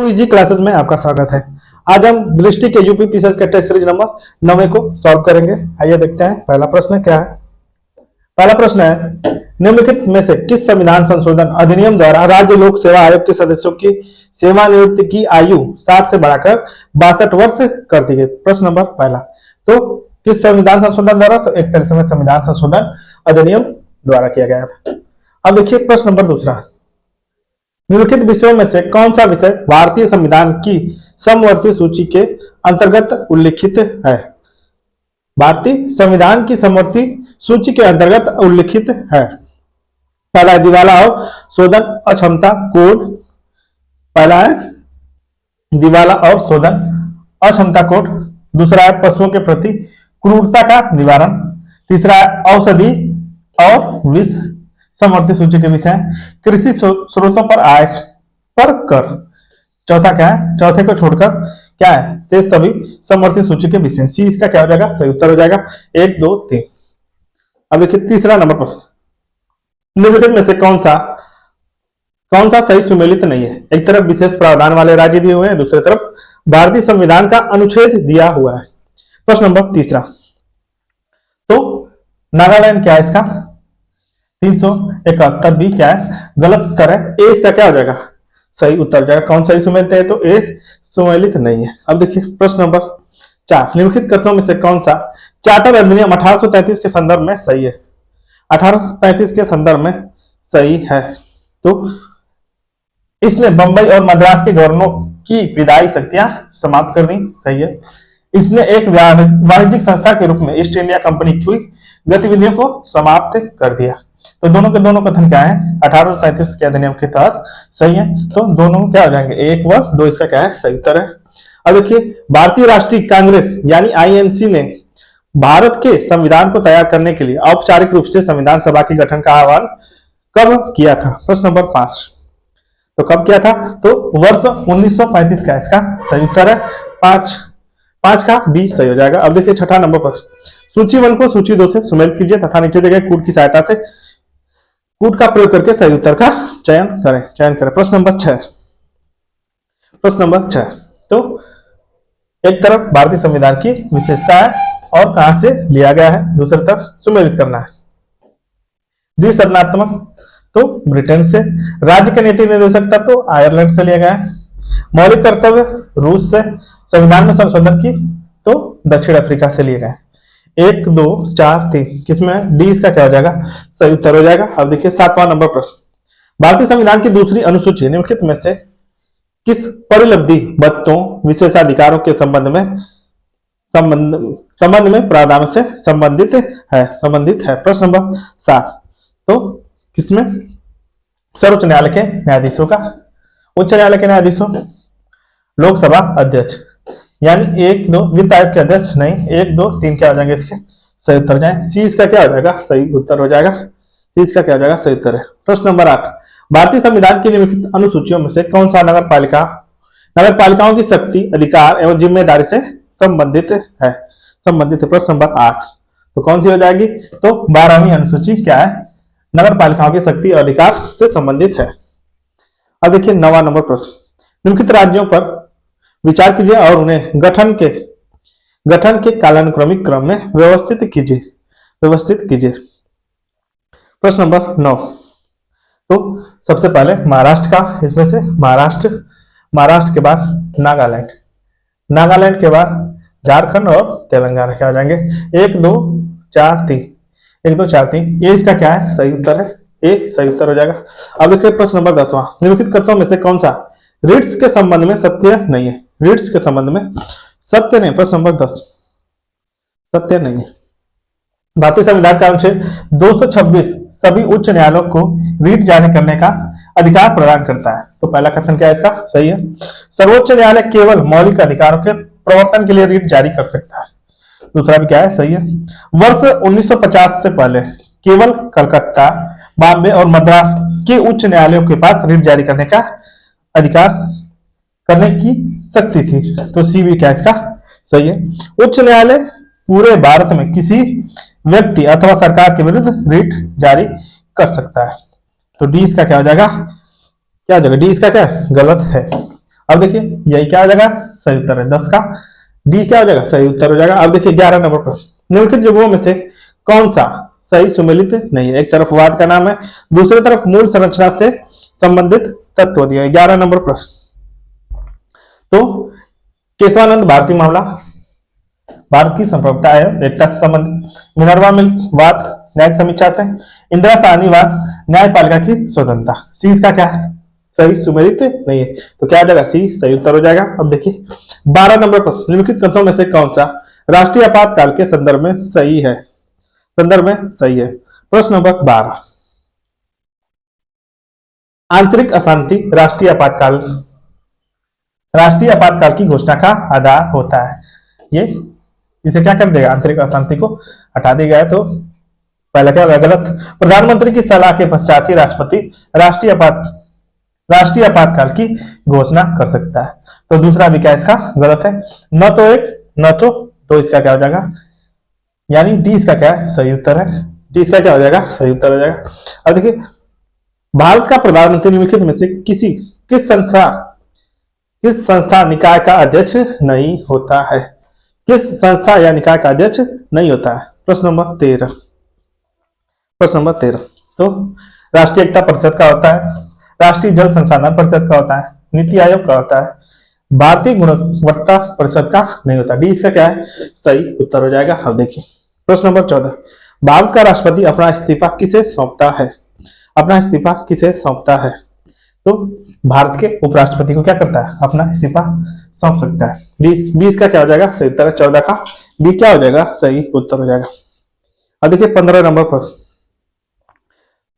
Easy classes में आपका स्वागत है। आज हम दृष्टि के यूपी पीसीएस के टेस्ट सीरीज नंबर 9 को सॉल्व करेंगे। आइए देखते हैं पहला प्रश्न क्या है। पहला प्रश्न है, निम्नलिखित में से किस संविधान संशोधन अधिनियम द्वारा राज्य लोक सेवा आयोग के सदस्यों की सेवानिवृत्ति की आयु 60 से बढ़ाकर 62 वर्ष कर दी गई। प्रश्न नंबर पहला, तो किस संविधान संशोधन द्वारा? तो एक तरह से संविधान संशोधन अधिनियम द्वारा किया गया था। अब देखिए प्रश्न नंबर दूसरा, निम्नलिखित विषयों में से कौन सा विषय भारतीय संविधान की समवर्ती सूची के अंतर्गत उल्लिखित है? भारतीय संविधान की समवर्ती सूची के अंतर्गत उल्लिखित है। पहला है दिवाला और शोधन अक्षमता कोड। पहला है दिवाला और शोधन अक्षमता कोड। दूसरा है पशुओं के प्रति क्रूरता का निवारण। तीसरा है औषधि और विष समवर्ती सूची के विषय, कृषि स्रोतों पर आय पर कर। चौथा क्या है? चौथे को छोड़कर क्या है? शेष सभी समवर्ती सूची के विषय। सी इसका क्या हो जाएगा? सही उत्तर हो जाएगा 1, 2, 3। अब देखिए तीसरा नंबर प्रश्न, निम्नलिखित में से कौन सा सही सुमेलित नहीं है? एक तरफ विशेष प्रावधान वाले राज्य दिए हुए हैं, दूसरी तरफ भारतीय संविधान का अनुच्छेद दिया हुआ है। प्रश्न नंबर तीसरा, तो नागालैंड क्या है? इसका 371 भी क्या है? गलत उत्तर है। ए इसका क्या हो जाएगा? सही उत्तर हो जाएगा। कौन सही सुमेलित है? तो ए सुमेलित नहीं है। अब देखिए प्रश्न नंबर 4, निम्नलिखित कथनों में से कौन सा चार्टर अधिनियम 1833 के संदर्भ में सही है? 1833 के संदर्भ में सही है। तो इसने बंबई और मद्रास के गवर्नरों की विधायी शक्तियां समाप्त कर दी। सही है। इसने एक वाणिज्यिक संस्था के रूप में ईस्ट इंडिया कंपनी की गतिविधियों को समाप्त कर दिया। तो दोनों के दोनों कथन क्या है? 1833 के अधिनियम के तहत सही है। तो दोनों क्या हो जाएंगे? 1 व 2 इसका क्या है? सही उत्तर है। अब देखिए भारतीय राष्ट्रीय कांग्रेस यानी आईएनसी ने भारत के संविधान को तैयार करने के लिए औपचारिक रूप से संविधान सभा के गठन का आह्वान कब किया था? प्रश्न नंबर 5, तो कब किया था? तो वर्ष 1935 का इसका सही उत्तर है। 5 का बी सही हो जाएगा। अब देखिए छठा नंबर प्रश्न, सूची 1 को सूची 2 से सुमेलित कीजिए तथा नीचे दिए गए कूट की सहायता से कूट का प्रयोग करके सही उत्तर का चयन करें। प्रश्न नंबर 6, तो एक तरफ भारतीय संविधान की विशेषता है और कहां से लिया गया है, दूसरी तरफ सुमेलित करना है। द्विसदनात्मक तो ब्रिटेन से, राज्य के नीति निर्देशक तत्व आयरलैंड से लिया गया है, मौलिक कर्तव्य रूस से, संविधान में संशोधन की तो दक्षिण अफ्रीका से लिए गए। 1, 2, 4, 3 किसमें? डी इसका क्या हो जाएगा? सही उत्तर हो जाएगा। अब देखिए 7वां नंबर प्रश्न, भारतीय संविधान की दूसरी अनुसूची निम्नलिखित में से किस परिलब्धिबद्धों विशेषाधिकारों के संबंध में प्रावधानों से संबंधित है। प्रश्न नंबर 7, तो किसमें? सर्वोच्च न्यायालय के न्यायाधीशों का, उच्च न्यायालय के न्यायाधीशों, लोकसभा अध्यक्ष यानी 1, 2 वित्त आयोग के अध्यक्ष नहीं, 1, 2, 3 क्या हो जाएंगे? इसके सही उत्तर हो जाए। सी इसका क्या हो जाएगा? सही उत्तर हो जाएगा। सी इसका क्या हो जाएगा? सही उत्तर है। प्रश्न नंबर 8, भारतीय संविधान की निम्नलिखित अनुसूचियों में से कौन सा नगर पालिकाओं की शक्ति, अधिकार एवं जिम्मेदारी से संबंधित है? प्रश्न नंबर 8, तो कौन सी हो जाएगी? तो 12वीं अनुसूची क्या है? नगर पालिकाओं की शक्ति और अधिकार से संबंधित है। अब देखिए 9वां नंबर प्रश्न, निम्नलिखित राज्यों पर विचार कीजिए और उन्हें गठन के कालानुक्रमिक क्रम में व्यवस्थित कीजिए। प्रश्न नंबर 9, तो सबसे पहले महाराष्ट्र का, इसमें से महाराष्ट्र के बाद नागालैंड के बाद झारखंड और तेलंगाना क्या हो जाएंगे? 1, 2, 4, 3 ये इसका क्या है? सही उत्तर है। ए सही उत्तर हो जाएगा। अब देखिए प्रश्न नंबर 10वां, निम्नलिखित कथनों में से कौन सा रिट्स के संबंध में सत्य नहीं है? प्रश्न नंबर 10 सत्य नहीं है। भारतीय संविधान का अनुच्छेद 226 सभी उच्च न्यायालयों को रीट जारी करने का अधिकार प्रदान करता है। तो पहला कथन क्या है इसका? सही है। सर्वोच्च न्यायालय केवल मौलिक अधिकारों के प्रवर्तन के लिए रीट जारी कर सकता है। दूसरा भी क्या है? सही है। वर्ष 1950 से पहले केवल कलकत्ता, बॉम्बे और मद्रास के उच्च न्यायालयों के पास रीट जारी करने का अधिकार करने की शक्ति थी। तो सी भी क्या इसका? सही है। उच्च न्यायालय पूरे भारत में किसी व्यक्ति अथवा सरकार के विरुद्ध रीट जारी कर सकता है। तो डी इसका क्या हो जाएगा? डी इसका क्या गलत है। अब देखिए यही क्या हो जाएगा, सही उत्तर है 10 का डी क्या हो जाएगा, सही उत्तर हो जाएगा। अब देखिए 11 नंबर प्रश्न, निम्नलिखित युग्मों में से कौन सा सही सुमेलित नहीं है। एक तरफ वाद का नाम है, दूसरी तरफ मूल संरचना से संबंधित तत्व दिया है। 11 नंबर प्रश्न, तो केशवानंद भारती मामला भारत की संप्रभुता है एकता से संबंधित, मिनर्वा मिल वाद न्यायिक समीक्षा से, इंदिरा साहनी वाद न्यायपालिका की स्वतंत्रता। सी इसका क्या है, सही सुमेलित नहीं है, तो क्या आ जाएगा, सी सही उत्तर हो जाएगा। अब देखिए 12 नंबर प्रश्न, निम्नलिखित ग्रंथों में से कौन सा राष्ट्रीय आपातकाल के संदर्भ में सही है, संदर्भ में सही है। प्रश्न नंबर 12, आंतरिक अशांति राष्ट्रीय आपातकाल की घोषणा का आधार होता है। ये इसे क्या कर देगा, आंतरिक अशांति को हटा देगा। है तो पहला क्या होगा, गलत। प्रधानमंत्री की सलाह के पश्चात ही राष्ट्रपति राष्ट्रीय आपातकाल की घोषणा कर सकता है। तो दूसरा भी क्या इसका गलत है, न तो एक न तो इसका क्या हो जाएगा, यानी डी इसका क्या है, सही उत्तर है। डी इसका क्या हो जाएगा, सही उत्तर हो जाएगा। अब देखिए भारत का प्रधानमंत्री निम्नलिखित में से किस संस्था निकाय का अध्यक्ष नहीं होता है, किस संस्था या निकाय का अध्यक्ष नहीं होता है। प्रश्न नंबर 13, तो राष्ट्रीय एकता परिषद का होता है, राष्ट्रीय जल संसाधन परिषद का होता है, नीति आयोग का होता है, भारतीय गुणवत्ता परिषद का नहीं होता। डी इसका क्या है, सही उत्तर हो जाएगा। अब देखिए प्रश्न नंबर 14, भारत का राष्ट्रपति अपना इस्तीफा किसे सौंपता है, अपना इस्तीफा किसे सौंपता है। तो भारत के उपराष्ट्रपति को क्या करता है, अपना इस्तीफा सौंप सकता है। 20 का क्या हो जाएगा, सही उत्तर है। 14 का बी क्या हो जाएगा, सही उत्तर हो जाएगा। अब देखिए 15 नंबर प्रश्न,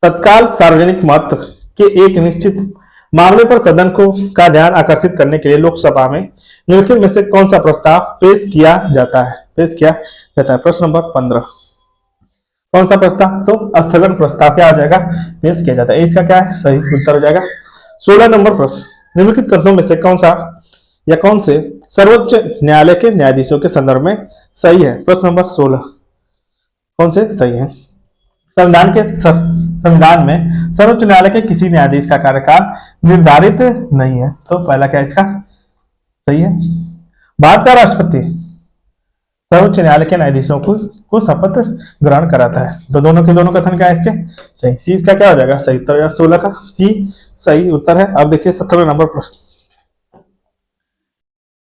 तत्काल सार्वजनिक महत्व के एक निश्चित मामले पर सदन का ध्यान आकर्षित करने के लिए लोकसभा में निम्नलिखित में से कौन सा प्रस्ताव पेश किया जाता है। प्रश्न नंबर 15, कौन सा प्रस्ताव, तो स्थगन प्रस्ताव क्या हो जाएगा, पेश किया जाता है। इसका क्या है, सही उत्तर हो जाएगा। 16 नंबर प्रश्न, निम्नलिखित ग्रंथों में से कौन से सर्वोच्च न्यायालय के न्यायाधीशों के संदर्भ में सही है। प्रश्न नंबर 16, कौन से सही है। संविधान में सर्वोच्च न्यायालय के किसी न्यायाधीश का कार्यकाल निर्धारित नहीं है, तो पहला क्या इसका सही है। भारत का राष्ट्रपति सर्वोच्च न्यायालय के न्यायाधीशों को शपथ ग्रहण कराता है, तो दोनों कथन क्या है इसके सही। सी इसका क्या हो जाएगा, सही उत्तर। 16 का सी सही उत्तर है। अब देखिए 17 नंबर प्रश्न,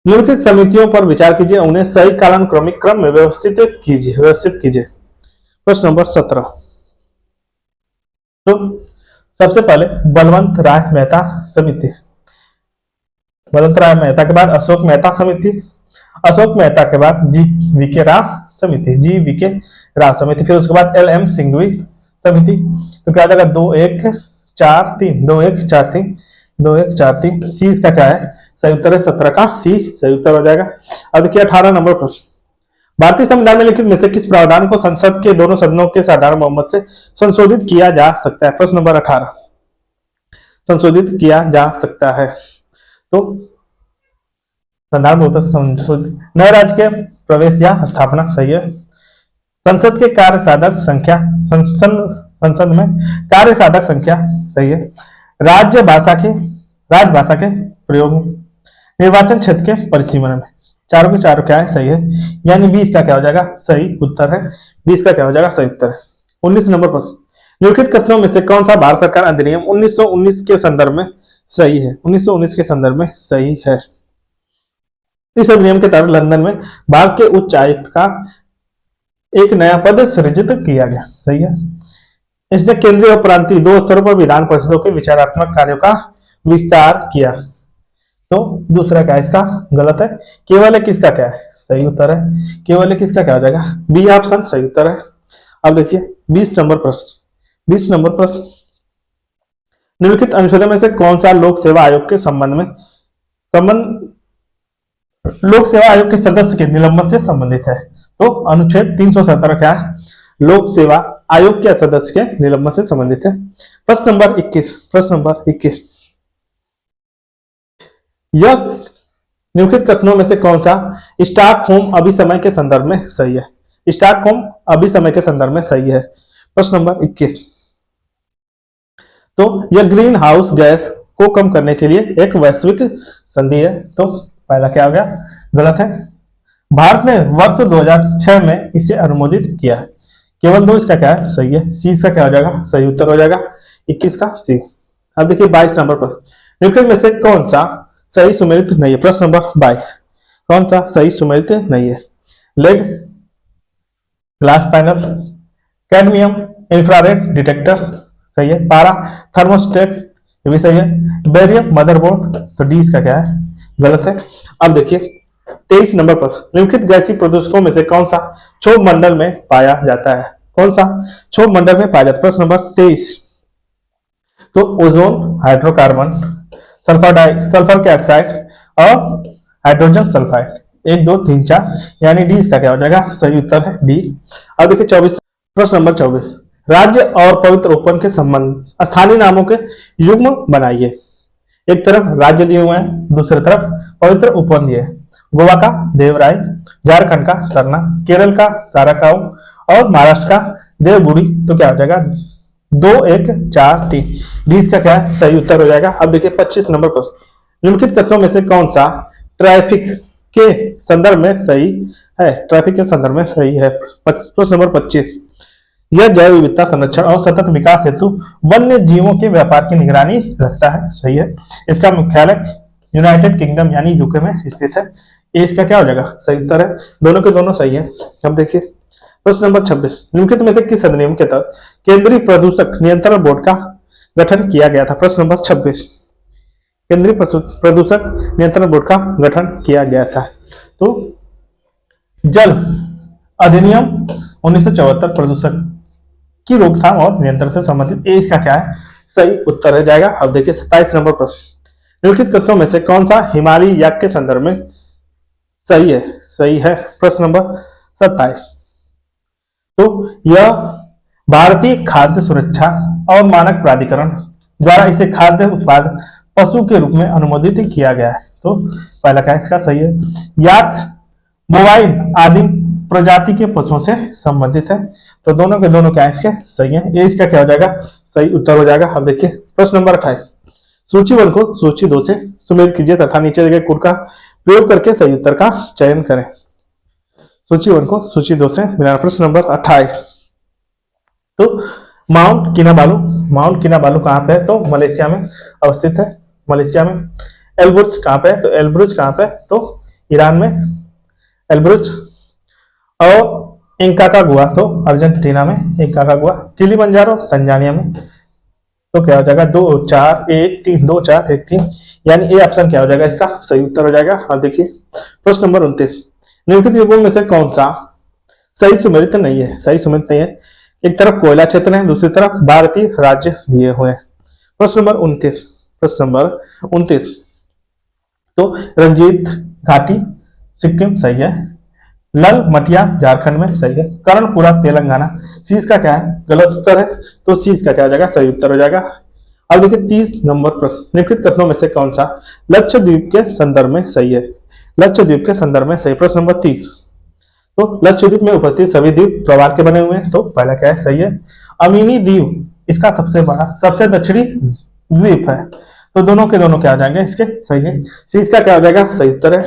निम्नलिखित समितियों पर विचार कीजिए, उन्हें सही कालानुक्रमिक क्रम में व्यवस्थित कीजिए। प्रश्न नंबर 17, तो सबसे पहले बलवंत राय मेहता समिति, बलवंत राय मेहता के बाद अशोक मेहता समिति, अशोक मेहता के बाद जी.वी.के. राव समिति, फिर उसके बाद एल.एम. सिंघवी समिति। तो क्या आ जाएगा, 2143 सी इसका क्या है, सही उत्तर है। 17 का सी सही उत्तर हो जाएगा। अब देखिए 18 नंबर प्रश्न, भारतीय संविधान में लिखित में से किस प्रावधान को संसद के दोनों सदनों के साधारण बहुमत से संशोधित किया जा सकता है। प्रश्न नंबर 18, संशोधित किया जा सकता है, तो साधारण बहुमत से संशोधित। नए राज्य के प्रवेश या स्थापना सही है। संसद के कार्य साधक संख्या, संसद में कार्य साधक संख्या सही है। राजभाषा के प्रयोग, निर्वाचन क्षेत्र के परिसीमन में, चारों के चारों क्या है, सही है। यानी 20 का क्या हो जाएगा, सही उत्तर है। 20 का क्या हो जाएगा, सही उत्तर है। 19 नंबर प्रश्न, निम्नलिखित कथनों में से कौन सा भारत सरकार अधिनियम 1919 के संदर्भ में सही है। 1919 के संदर्भ में सही है। इस अधिनियम के तहत लंदन में भारत के उच्च आयुक्त का एक नया पद सृजित किया गया, सही है। इसने केंद्रीय और प्रांतीय दो स्तरों पर विधान परिषदों के विचारात्मक कार्यों का विस्तार किया, तो दूसरा क्या इसका गलत है। केवल एक किसका क्या है, सही उत्तर है। केवल एक किसका क्या हो जाएगा, बी ऑप्शन सही उत्तर है। अब देखिए 20 नंबर प्रश्न, निम्नलिखित अनुच्छेदों में से कौन सा लोक सेवा आयोग के सदस्य के निलंबन से संबंधित है। तो अनुच्छेद 317 क्या है, लोक सेवा आयोग के सदस्य के निलंबन से संबंधित है। प्रश्न नंबर 21, यह निम्नलिखित कथनों में से कौन सा स्टॉकहोम अभिसमय के संदर्भ में सही है। स्टॉकहोम अभिसमय के संदर्भ में सही है। प्रश्न नंबर 21, तो यह ग्रीन हाउस गैस को कम करने के लिए एक वैश्विक संधि है। तो पहला क्या हो गया, गलत है। भारत ने वर्ष 2006 में इसे अनुमोदित किया है। केवल 2 इसका क्या है, सही है। सी इसका क्या हो जाएगा, सही उत्तर हो जाएगा 21 का सी। अब देखिए 22 नंबर प्रश्न, निम्नलिखित में से कौन सा सही सुमेलित नहीं है। प्रश्न नंबर 22, कौन सा सही सुमेलित नहीं है। Lead, glass panel, cadmium infrared detector, सही है। पारा थर्मोस्टेट, ये भी सही है। बेरियम मदरबोर्ड, तो डी इसका क्या है, गलत है। अब देखिए 23 नंबर प्रश्न, निम्नलिखित गैसीय प्रदूषकों में से कौन सा क्षोभ मंडल में पाया जाता है। कौन सा क्षोभ मंडल में पाया जाता है। प्रश्न नंबर 23, तो ओजोन, हाइड्रोकार्बन, सल्फर के ऑक्साइड और हाइड्रोजन सल्फाइड। 1 2 3 4, यानी डी इसका क्या हो जाएगा, सही उत्तर है डी। अब देखिए 24, प्रश्न नंबर 24, राज्य और पवित्र उपवन के संबंध स्थानीय नामों के युग्म बनाइए। एक तरफ राज्य दिए हुए हैं, दूसरी तरफ पवित्र उपवन दिए। गोवा का देवराय, झारखंड का सरना, केरल का साराकाऊ और महाराष्ट्र का देवगुड़ी। तो क्या हो जाएगा 2 1 4 3, डी इसका क्या है, सही उत्तर हो जाएगा। अब देखिए 25 नंबर प्रश्न, निम्नलिखित कथनों में से कौन सा ट्रैफिक के संदर्भ में सही है। ट्रैफिक के संदर्भ में सही है। प्रश्न नंबर 25, यह जैव विविधता संरक्षण और सतत विकास हेतु वन्य जीवों के व्यापार की निगरानी रखता है, सही है। इसका मुख्यालय यूनाइटेड किंगडम यानी यूके में स्थित है। ये इसका क्या हो जाएगा, सही उत्तर है। दोनों के दोनों सही है। अब देखिए प्रश्न नंबर 26, निम्नलिखित में से किस अधिनियम के तहत केंद्रीय प्रदूषक नियंत्रण बोर्ड का गठन किया गया था। प्रश्न नंबर 26, केंद्रीय प्रदूषक नियंत्रण बोर्ड का गठन किया गया था। तो जल अधिनियम 1974 प्रदूषक की रोकथाम और नियंत्रण से संबंधित। ए इसका क्या है, सही उत्तर हो जाएगा। अब देखिए 27 नंबर प्रश्न, निम्नलिखित कथनों में से कौन सा हिमालयी याक के संदर्भ में सही है। सही है प्रश्न नंबर 27, तो यह भारतीय खाद्य सुरक्षा और मानक प्राधिकरण द्वारा इसे खाद्य उत्पाद पशु के रूप में अनुमोदित किया गया है। तो पहला क्या इसका सही है। याक बोवाइन आदि प्रजाति के पशुओं से संबंधित है। तो दोनों के दोनों क्या इसके सही है। ये इसका क्या हो जाएगा, सही उत्तर हो जाएगा। अब देखिए प्रश्न नंबर 28, सूची 1 को सूची 2 से सुमेलित कीजिए तथा नीचे दिए कोड का प्रयोग करके सही उत्तर का चयन करें। सूची 1 को सूची 2 से मिलाना। प्रश्न नंबर 28, तो माउंट किनाबालू कहाँ पे है। तो मलेशिया में अवस्थित है। मलेशिया में। एलब्रुज कहाँ पे है। तो एलब्रुज कहाँ पे है, तो ईरान में एलब्रुज। और इंका गुआ, तो अर्जेंटीना में इंका गुआ। किलिमंजारो तंजानिया में। तो क्या हो जाएगा 2 4 1 3, 2 4 1 3, यानी ए ऑप्शन क्या हो जाएगा, इसका सही उत्तर हो जाएगा। अब देखिए प्रश्न नंबर 29, निम्नलिखित युगों में से कौन सा सही सुमेलित नहीं है। सही सुमेलित नहीं है। एक तरफ कोयला क्षेत्र है, दूसरी तरफ भारतीय राज्य दिए हुए हैं। प्रश्न नंबर 29, तो रंजीत घाटी सिक्किम सही है। लल मटिया झारखंड में सही है। कर्णपुरा तेलंगाना। सी इसका क्या है, गलत उत्तर है। तो सी इसका क्या हो जाएगा, सही उत्तर हो जाएगा। अब देखिए 30 नंबर प्रश्न, निम्नलिखित कथनों में से कौन सा लक्षद्वीप के संदर्भ में सही है। लक्षद्वीप के संदर्भ में सही। प्रश्न नंबर 30, तो लक्षद्वीप में उपस्थित सभी द्वीप प्रवाल के बने हुए हैं। तो पहला क्या है, सही है। अमीनी द्वीप इसका सबसे बड़ा सबसे दक्षिणी द्वीप है। तो दोनों के दोनों क्या आ जाएंगे, इसके सही है। सी इसका क्या हो जाएगा, सही उत्तर है।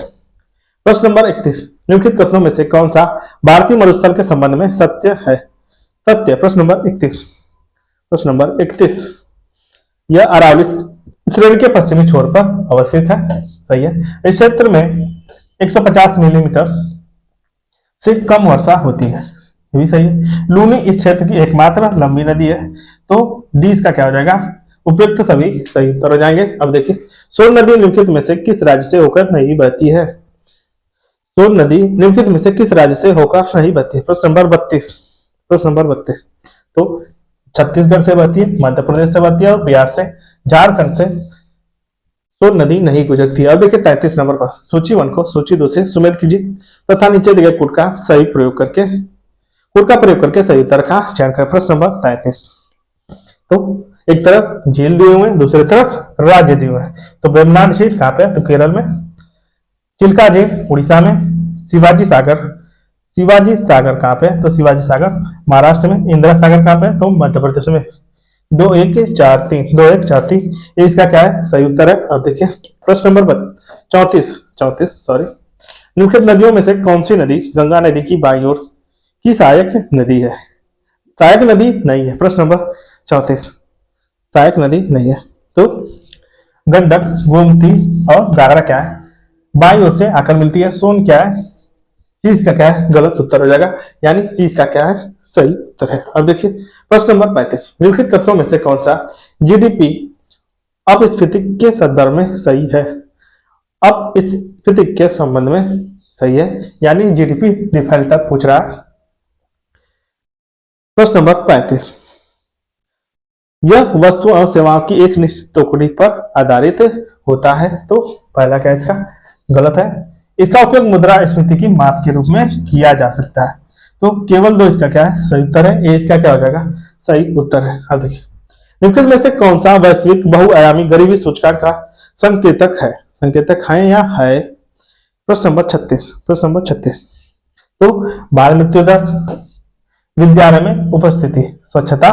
प्रश्न नंबर 31, निम्नलिखित कथनों में से कौन सा भारतीय मरुस्थल के संबंध में सत्य है। सत्य। प्रश्न नंबर 31, यह अरावली श्रेणी के पश्चिमी छोर पर अवस्थित है। सही है। इस क्षेत्र में 150 मिलीमीटर से कम वर्षा होती है। ये भी सही है। लूनी इस क्षेत्र की एकमात्र लंबी नदी है। तो डी इसका क्या हो जाएगा, उपयुक्त सभी सही उत्तर हो जाएंगे। अब देखिए सोन नदी निम्नलिखित में से किस राज्य से होकर नहीं बहती है। सोन नदी निम्नलिखित में से किस राज्य से होकर नहीं बहती है। प्रश्न नंबर 32, तो छत्तीसगढ़ से बहती है, मध्य प्रदेश से बहती है और बिहार से, झारखंड से सोन नदी नहीं गुजरती है। अब देखिए 33 नंबर पर, सूची 1 को सूची 2 से सुमेलित कीजिए तथा नीचे दिए कोड का प्रयोग करके सही उत्तर का चयन करें। प्रश्न नंबर 33, तो एक तरफ झील दिए हुए हैं, दूसरी तरफ राज्य दिए हुए हैं। तो वेम्बनाड झील कहाँ पे है, तो केरल में। चिल्का झील उड़ीसा में। शिवाजी सागर कहाँ पे है, तो शिवाजी सागर महाराष्ट्र में। इंदिरा सागर कहाँ पे है, तो मध्य प्रदेश में। 2143, 2143, ये इसका क्या है सही उत्तर है। अब देखिए प्रश्न नंबर 34, 34 सॉरी, निम्नलिखित नदियों में से कौन सी नदी गंगा नदी की बाईं ओर की सहायक नदी है? सहायक नदी नहीं है। प्रश्न नंबर 34 सहायक नदी नहीं है। तो गंडक, गोमती और घाघरा क्या है बाईं ओर से आकर मिलती है। सोन क्या है? चीज का क्या है गलत उत्तर हो जाएगा, यानी चीज का क्या है सही उत्तर है। अब देखिए प्रश्न नंबर 35, निम्नलिखित कथनों में से कौन सा जीडीपी अपस्फीति के संदर्भ में सही है? अपस्फीति के संबंध में सही है, यानी जीडीपी डिफॉल्टर पूछ रहा है। प्रश्न नंबर 35, यह वस्तु और सेवाओं की एक निश्चित टुकड़ी पर आधारित होता है। तो पहला क्या इसका गलत है। इसका उपयोग मुद्रास्फीति की माप के रूप में किया जा सकता है। तो केवल दो इसका क्या है सही उत्तर है। ए इसका क्या हो जाएगा सही उत्तर है। अब देखिए निम्नलिखित में से कौन सा वैश्विक बहुआयामी गरीबी सूचकांक का संकेतक है? संकेतक है या है? प्रश्न नंबर 36, प्रश्न नंबर 36, तो बाल मृत्यु दर, विद्यालय में उपस्थिति, स्वच्छता,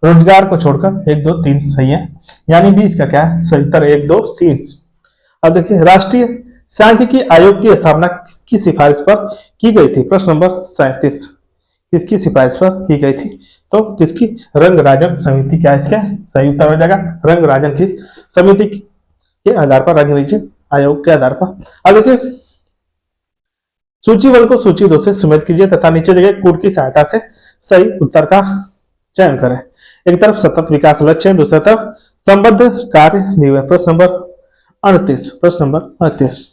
रोजगार को छोड़कर 1 2 3 सही है, यानी 20 का क्या है सही उत्तर 1 2 3। अब देखिए राष्ट्रीय सांख्यिकी आयोग की स्थापना किसकी सिफारिश पर की गई थी? प्रश्न नंबर 37, किसकी सिफारिश पर की गई थी? तो किसकी? रंगराजन समिति क्या इसका सही उत्तर हो जाएगा। रंगराजन की समिति के आधार पर, रंगराजन आयोग के आधार पर। अब देखिए सूची 1 को सूची 2 से सुमेलित कीजिए तथा नीचे दिए गए कोड की सहायता से सही उत्तर का चयन करें। एक तरफ सतत विकास लक्ष्य है, दूसरी तरफ संबद्ध कार्य दिए हुए। प्रश्न नंबर 38, प्रश्न नंबर 38,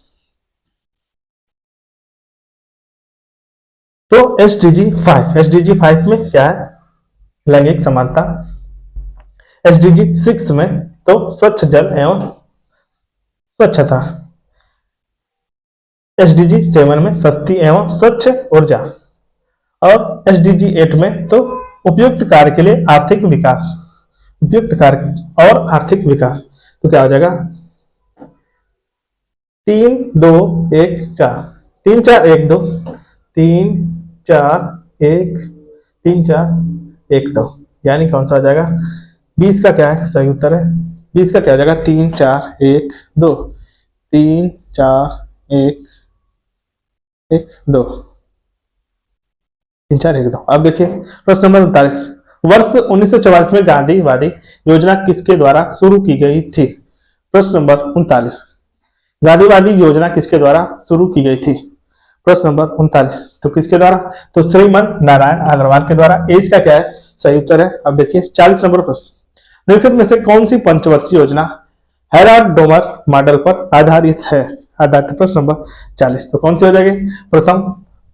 तो एसडीजी 5 में क्या है लैंगिक समानता, एसडीजी 6 में तो स्वच्छ जल एवं स्वच्छता, एसडीजी 7 में सस्ती एवं स्वच्छ ऊर्जा, और एसडीजी 8 में तो उपयुक्त कार्य के लिए आर्थिक विकास, उपयुक्त कार्य और आर्थिक विकास। तो क्या हो जाएगा 3 2 1 4, 3 4 1 2, 3 4 1 3 4 1 2, यानी कौन सा हो जाएगा 20 का क्या है सही उत्तर है। 20 का क्या हो जाएगा 3 4 1 2, 3 4 1 1 2, 3 4 1 2। अब देखिए प्रश्न नंबर 39, वर्ष 1944 में गांधीवादी योजना किसके द्वारा शुरू की गई थी? प्रश्न नंबर 39, गांधीवादी योजना किसके द्वारा शुरू की गई थी? प्रश्न नंबर 39, तो किसके द्वारा? तो श्रीमन नारायण अग्रवाल के द्वारा। एज का क्या है सही उत्तर है। अब देखिए 40 नंबर प्रश्न, निम्नलिखित में से कौन सी पंचवर्षीय योजना हेराल्ड डोमर मॉडल पर आधारित है? आधारित। प्रश्न नंबर 40, तो कौन सी हो जाएगी? प्रथम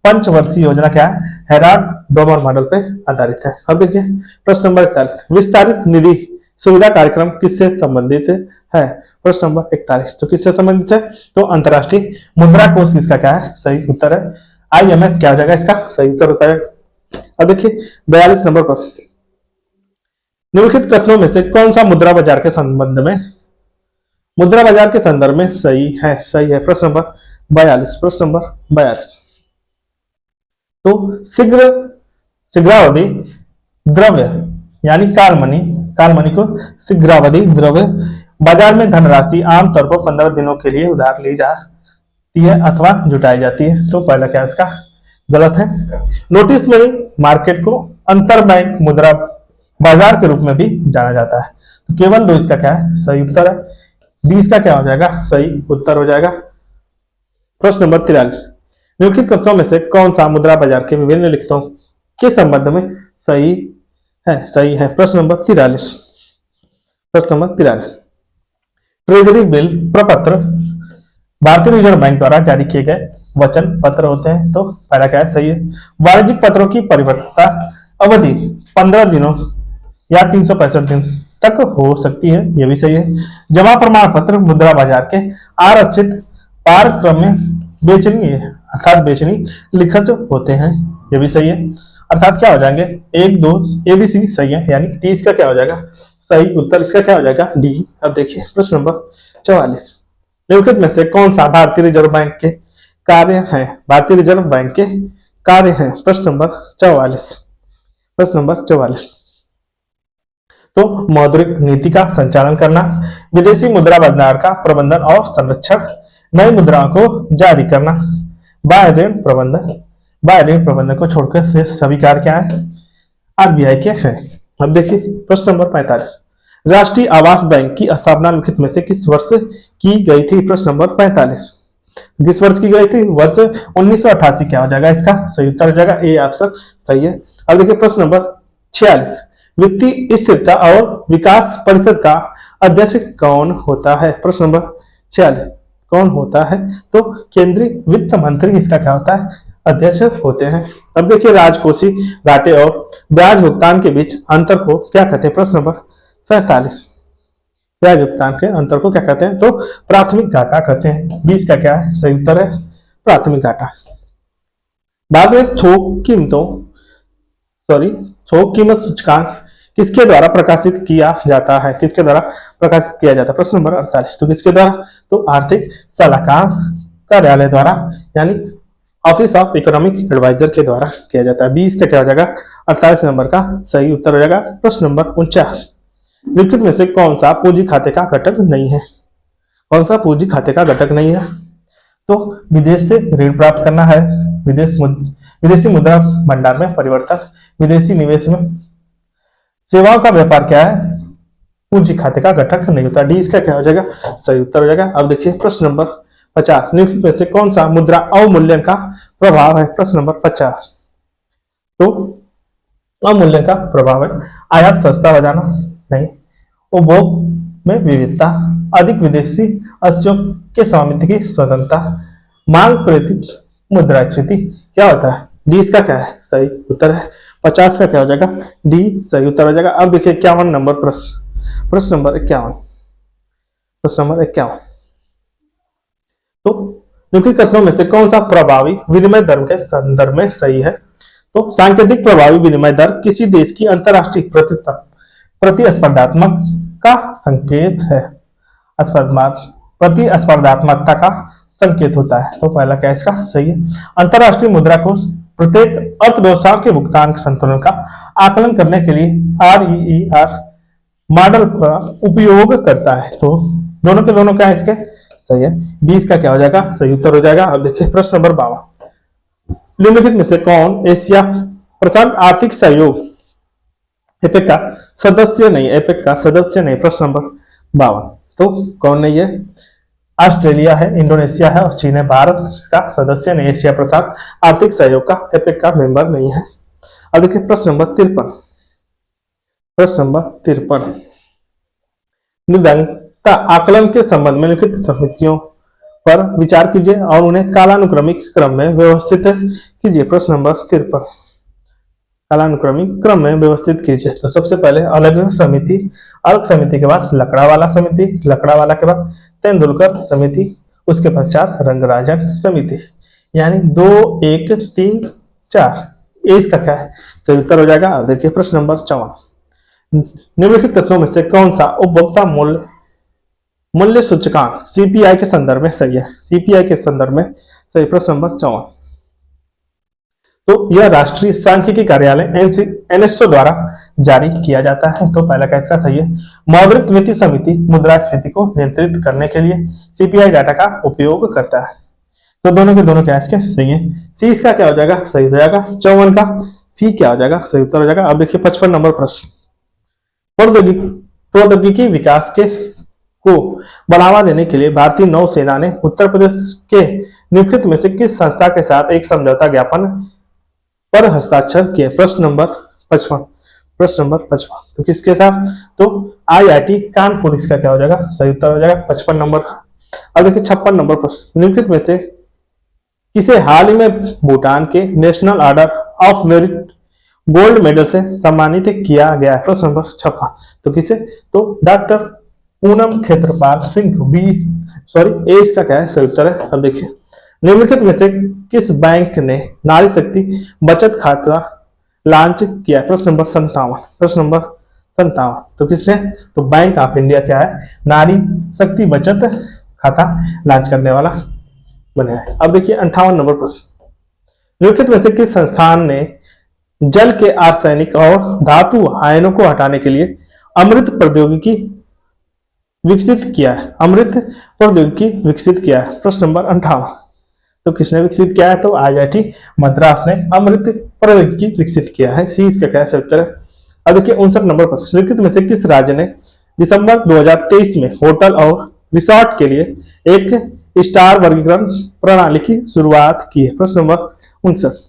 पंचवर्षीय योजना क्या है? हेराल्ड डोमर मॉडल पे आधारित है। अब देखिए प्रश्न नंबर 41, विस्तारित निधि सुविधा कार्यक्रम किससे संबंधित है? प्रश्न नंबर 41, तो किससे संबंधित है? तो अंतरराष्ट्रीय मुद्रा कोष इसका क्या है सही उत्तर है। आईएमएफ क्या हो जाएगा इसका सही उत्तर होता है। अब देखिए 42 नंबर प्रश्न, निम्नलिखित कथनों में से कौन सा मुद्रा बाजार के संबंध में, मुद्रा बाजार के संदर्भ में सही है? सही है। प्रश्न नंबर 42, प्रश्न नंबर 42, तो शीघ्रावधि द्रव्य यानी कालमनी को शीघ्रावधि द्रव्य बाजार में धनराशि आमतौर पर 15 दिनों के लिए उधार ली जाती है अथवा जुटाई जाती है। तो पहला क्या इसका गलत है। नोटिस मनी मार्केट को अंतर बैंक मुद्रा बाजार के रूप में भी जाना जाता है। तो केवल 2 इसका क्या है सही उत्तर है। 20 का क्या हो जाएगा सही उत्तर हो जाएगा। प्रश्न नंबर 43, निम्नलिखित कथनों में से कौन सा मुद्रा बाजार के विभिन्न लिखतों के संबंध में सही है? सही है। प्रश्न नंबर 43, प्रश्न नंबर 43, ट्रेजरी बिल प्रपत्र भारतीय रिजर्व बैंक द्वारा जारी किए गए वचन पत्र होते हैं। तो पहला क्या है सही है। वाणिज्यिक पत्रों की परिपक्वता अवधि 15 दिनों या 365 दिन तक हो सकती है, यह भी सही है। जमा प्रमाण पत्र मुद्रा बाजार के आरक्षित पारक्रम में बेचनी अर्थात बेचनी लिखित होते हैं, यह भी सही है। अर्थात क्या हो जाएंगे 1 2 एबीसी सही है, यानी डी इसका क्या हो जाएगा सही उत्तर, इसका क्या हो जाएगा डी। अब देखिए प्रश्न नंबर 44, निम्नलिखित में से कौन सा भारतीय रिजर्व बैंक के कार्य है? भारतीय रिजर्व बैंक के कार्य है। प्रश्न नंबर 44, प्रश्न नंबर 44, तो मौद्रिक नीति का संचालन करना, विदेशी मुद्रा भंडार का प्रबंधन और संरक्षण, नई मुद्राओं को जारी करना, बाह्य ऋण प्रबंधन को छोड़कर से सभी कार्य क्या है आरबीआई के हैं। अब देखिए प्रश्न नंबर 45, राष्ट्रीय आवास बैंक की स्थापना निम्नलिखित में से किस वर्ष की गई थी? प्रश्न नंबर 45 किस वर्ष की गई थी? वर्ष 1988। क्या हो जाएगा इसका सही उत्तर? हो जाएगा ए ऑप्शन सही है। अब देखिए प्रश्न नंबर 46, वित्तीय स्थिरता और विकास परिषद का अध्यक्ष कौन होता है? प्रश्न नंबर 46 कौन होता है? तो केंद्रीय वित्त मंत्री इसका क्या होता है? अध्यक्ष होते हैं। अब देखिए राजकोषीय घाटे और ब्याज भुगतान के बीच अंतर को क्या कहते हैं? प्रश्न नंबर 47 ब्याज भुगतान के अंतर को क्या कहते हैं? तो प्राथमिक घाटा कहते हैं। 20 का क्या है सही उत्तर है? प्राथमिक घाटा। बाद में थोक कीमत सूचकांक किसके द्वारा प्रकाशित किया जाता है? किसके द्वारा प्रकाशित किया जाता है? प्रश्न नंबर 48 तो किसके द्वारा? तो आर्थिक सलाहकार कार्यालय द्वारा यानी ऑफिस ऑफ इकोनॉमिक एडवाइजर के द्वारा किया जाता है। 20 का क्या हो जाएगा? 48 नंबर का सही उत्तर हो जाएगा। प्रश्न नंबर 49, निम्नलिखित में से कौन सा पूंजी खाते का घटक नहीं है? कौन सा पूंजी खाते का घटक नहीं है? तो विदेश से ऋण प्राप्त करना है, विदेशी मुद्रा भंडार में परिवर्तन, विदेशी निवेश में, सेवाओं का व्यापार क्या है? पूंजी खाते का घटक नहीं होता। 20 का क्या हो जाएगा? सही उत्तर हो जाएगा। अब देखिए प्रश्न नंबर 50, निम्नलिखित में से कौन सा मुद्रा अवमूल्यन का प्रभाव है? प्रश्न नंबर 50 तो अवमूल्यन का प्रभाव है आयात सस्ता हो जाना नहीं, उपभोग में विविधता, अधिक विदेशी अस्तियों के स्वामित्व की स्वतंत्रता, मांग प्रेरित मुद्रास्फीति क्या होता है? 20 का क्या है सही उत्तर है। 50 का क्या हो जाएगा? डी सही उत्तर हो जाएगा। अब देखिए 51 नंबर प्रश्न नंबर 51 तो निम्नलिखित कथनों में से कौन सा प्रभावी विनिमय दर के संदर्भ में सही है? तो सांकेतिक प्रभावी विनिमय दर किसी देश की अंतरराष्ट्रीय प्रतिस्पर्धात्मक का संकेत है, प्रतिस्पर्धात्मकता का संकेत होता है। तो पहला क्या इसका सही है? अंतरराष्ट्रीय मुद्रा कोष प्रत्येक अर्थव्यवस्थाओं के भुगतान संतुलन का आकलन करने के लिए REER मॉडल का उपयोग करता है। तो दोनों के दोनों क्या है इसके सही है। 20 का क्या हो जाएगा? सही उत्तर हो जाएगा। अब देखिए प्रश्न नंबर 52, निम्नलिखित में से कौन एशिया प्रशांत आर्थिक सहयोग एपेक का सदस्य नहीं? प्रश्न नंबर 52 तो कौन नहीं है? ऑस्ट्रेलिया है, इंडोनेशिया है और चीन है। भारत का सदस्य नहीं, एशिया प्रशांत आर्थिक सहयोग का एपेक का मेंबर नहीं है। अब देखिए प्रश्न नंबर 53 निर्धनता आकलन के संबंध में निम्नलिखित समितियों पर विचार कीजिए और उन्हें कालानुक्रमिक क्रम में व्यवस्थित कीजिए। प्रश्न नंबर 53 कालानुक्रमिक क्रम में व्यवस्थित कीजिए। तो सबसे पहले अलग समिति के बाद लकड़ावाला के बाद तेंदुलकर समिति, उसके पश्चात रंगराजन समिति, यानी 2 1 3 4 इसका क्या है सही उत्तर हो जाएगा। देखिए प्रश्न नंबर 54, निम्नलिखित कथनों में से कौन सा उपभोक्ता मूल्य सूचकांक CPI के संदर्भ में सही है? CPI के संदर्भ में सही। प्रश्न नंबर 54 तो यह राष्ट्रीय सांख्यिकी कार्यालय NSO द्वारा जारी किया जाता है। तो पहला क्या इसका सही है? मौद्रिक नीति समिति मुद्रास्फीति को नियंत्रित करने के लिए CPI डाटा का उपयोग करता है। तो दोनों के दोनों क्या इसके सही है। सी इसका क्या हो जाएगा? सही हो जाएगा। 54 का सी क्या हो जाएगा? सही उत्तर हो जाएगा। अब देखिए 55 नंबर प्रश्न, प्रौद्योगिकी विकास को बढ़ावा देने के लिए भारतीय नौसेना ने उत्तर प्रदेश के निम्नलिखित में से किस संस्था के साथ एक समझौता ज्ञापन पर हस्ताक्षर किए? प्रश्न नंबर 55 तो किसके साथ? तो IIT कानपुर इसका क्या हो जाएगा? सही उत्तर हो जाएगा 55 नंबर का। अब देखिए 56 नंबर प्रश्न, निम्नलिखित में से किसे हाल ही में भूटान के national order of merit gold medal से सम्मानित किया गया है? प्रश्न नंबर 56 तो किसे? तो डॉक्टर पूनम खेत्रपाल सिंह। ए इसका क्या है सही उत्तर है। अब देखिए निम्नलिखित में से किस बैंक ने नारी शक्ति बचत खाता लॉन्च किया? प्रश्न नंबर 57 तो किसने? तो बैंक ऑफ इंडिया क्या है नारी शक्ति बचत खाता लॉन्च करने वाला बनाया है। अब देखिए 58 नंबर प्रश्न, निम्नलिखित में से किस संस्थान ने जल के आर्सेनिक और धातु आयनों को हटाने के लिए अमृत प्रौद्योगिकी विकसित किया है? अमृत प्रौद्योगिकी विकसित किया है। प्रश्न नंबर 58, तो किसने विकसित किया है? तो आईआईटी मद्रास ने अमृत प्रौद्योगिकी विकसित किया है। सी इसका क्या है उत्तर है। अब देखिए 59 नंबर प्रश्न, निम्नलिखित में से किस राज्य ने दिसंबर 2023 में होटल और रिसोर्ट के लिए एक स्टार वर्गीकरण प्रणाली की शुरुआत की है? प्रश्न नंबर 59,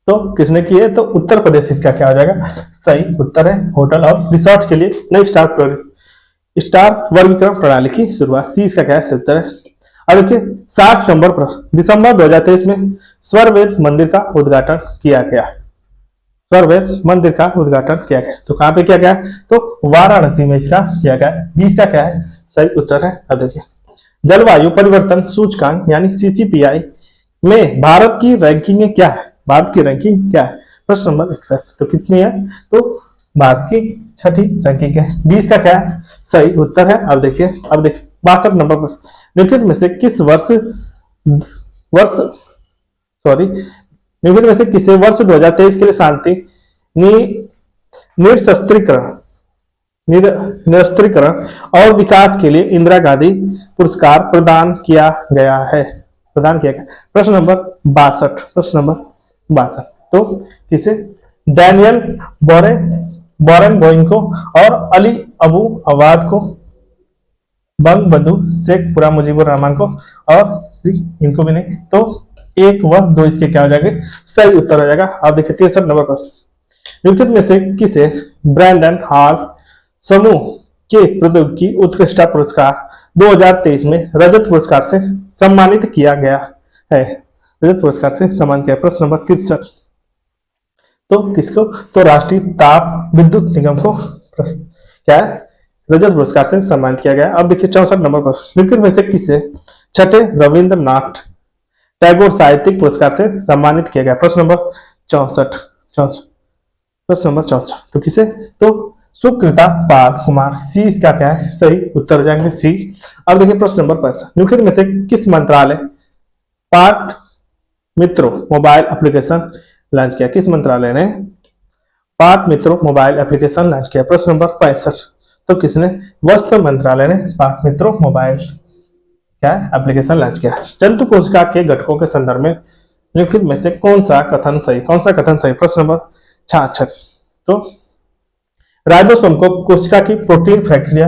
तो किसने की है? तो उत्तर प्रदेश इसका क्या हो जाएगा? सही उत्तर है, होटल और रिसोर्ट के लिए नई स्टार वर्गीकरण प्रणाली की शुरुआत। सी इसका क्या है उत्तर है। अब देखिए 60 नंबर पर, दिसंबर 2023 में स्वरवेद मंदिर का उद्घाटन किया गया। स्वरवेद मंदिर का उद्घाटन किया गया, तो कहां पे किया गया? तो वाराणसी में इसका किया गया। 20 का क्या है? सही उत्तर है। अब देखिए जलवायु परिवर्तन सूचकांक यानी सीसीपीआई में भारत की रैंकिंग क्या है? भारत की रैंकिंग क्या है? प्रश्न नंबर 61, तो कितनी है? तो भारत की 6ठी रैंकिंग है। 20 का क्या है? सही उत्तर है। अब देखिए 62 नंबर पर, निम्नलिखित में से किस निम्नलिखित में से किसे वर्ष 2023 के लिए शांति निरस्त्रीकरण निरस्त्रीकरण और विकास के लिए इंदिरा गांधी पुरस्कार प्रदान किया गया है? प्रश्न नंबर 62, प्रश्न नंबर 62, तो किसे? डैनियल बोरेनबोइम को और अली अबू अवाद को, बंगबंधु शेख पुरा मुजीबुर रहमान को और इनको भी नहीं, तो 1 व 2 इसके क्या हो जाएंगे? सही उत्तर हो जाएगा। अब देखिए 63 नंबर प्रश्न, निम्नलिखित में से किसे ब्रैंडन हॉल समूह के प्रौद्योगिकी उत्कृष्टता पुरस्कार 2023 में रजत पुरस्कार से सम्मानित किया गया है? रजत पुरस्कार से सम्मानित किया। प्रश्न नंबर 63, तो किसको? तो राष्ट्रीय ताप विद्युत निगम को क्या है? रजत पुरस्कार से सम्मानित किया गया। अब देखिए 64 नंबर प्रश्न, निम्नलिखित में से किसे 6ठे रविंद्रनाथ टैगोर साहित्यिक पुरस्कार से सम्मानित किया गया? प्रश्न नंबर 64, प्रश्न नंबर 64, तो किसे? तो सुकृता पाल कुमार। सी इसका क्या है? सही उत्तर हो जाएंगे सी। अब देखिए प्रश्न नंबर 65, निम्नलिखित में से किस मंत्रालय पाठ मित्रों मोबाइल एप्लीकेशन लॉन्च किया? किस मंत्रालय ने पाठ मित्रों मोबाइल एप्लीकेशन लॉन्च किया? प्रश्न नंबर 65, तो किसने? वस्त्र मंत्रालय ने पाठ मित्रों मोबाइल क्या एप्लीकेशन लॉन्च किया। जंतु कोशिका के घटकों के संदर्भ में निम्नलिखित में से कौन सा कथन सही? प्रश्न नंबर 66, तो राइबोसोम को कोशिका की प्रोटीन फैक्ट्री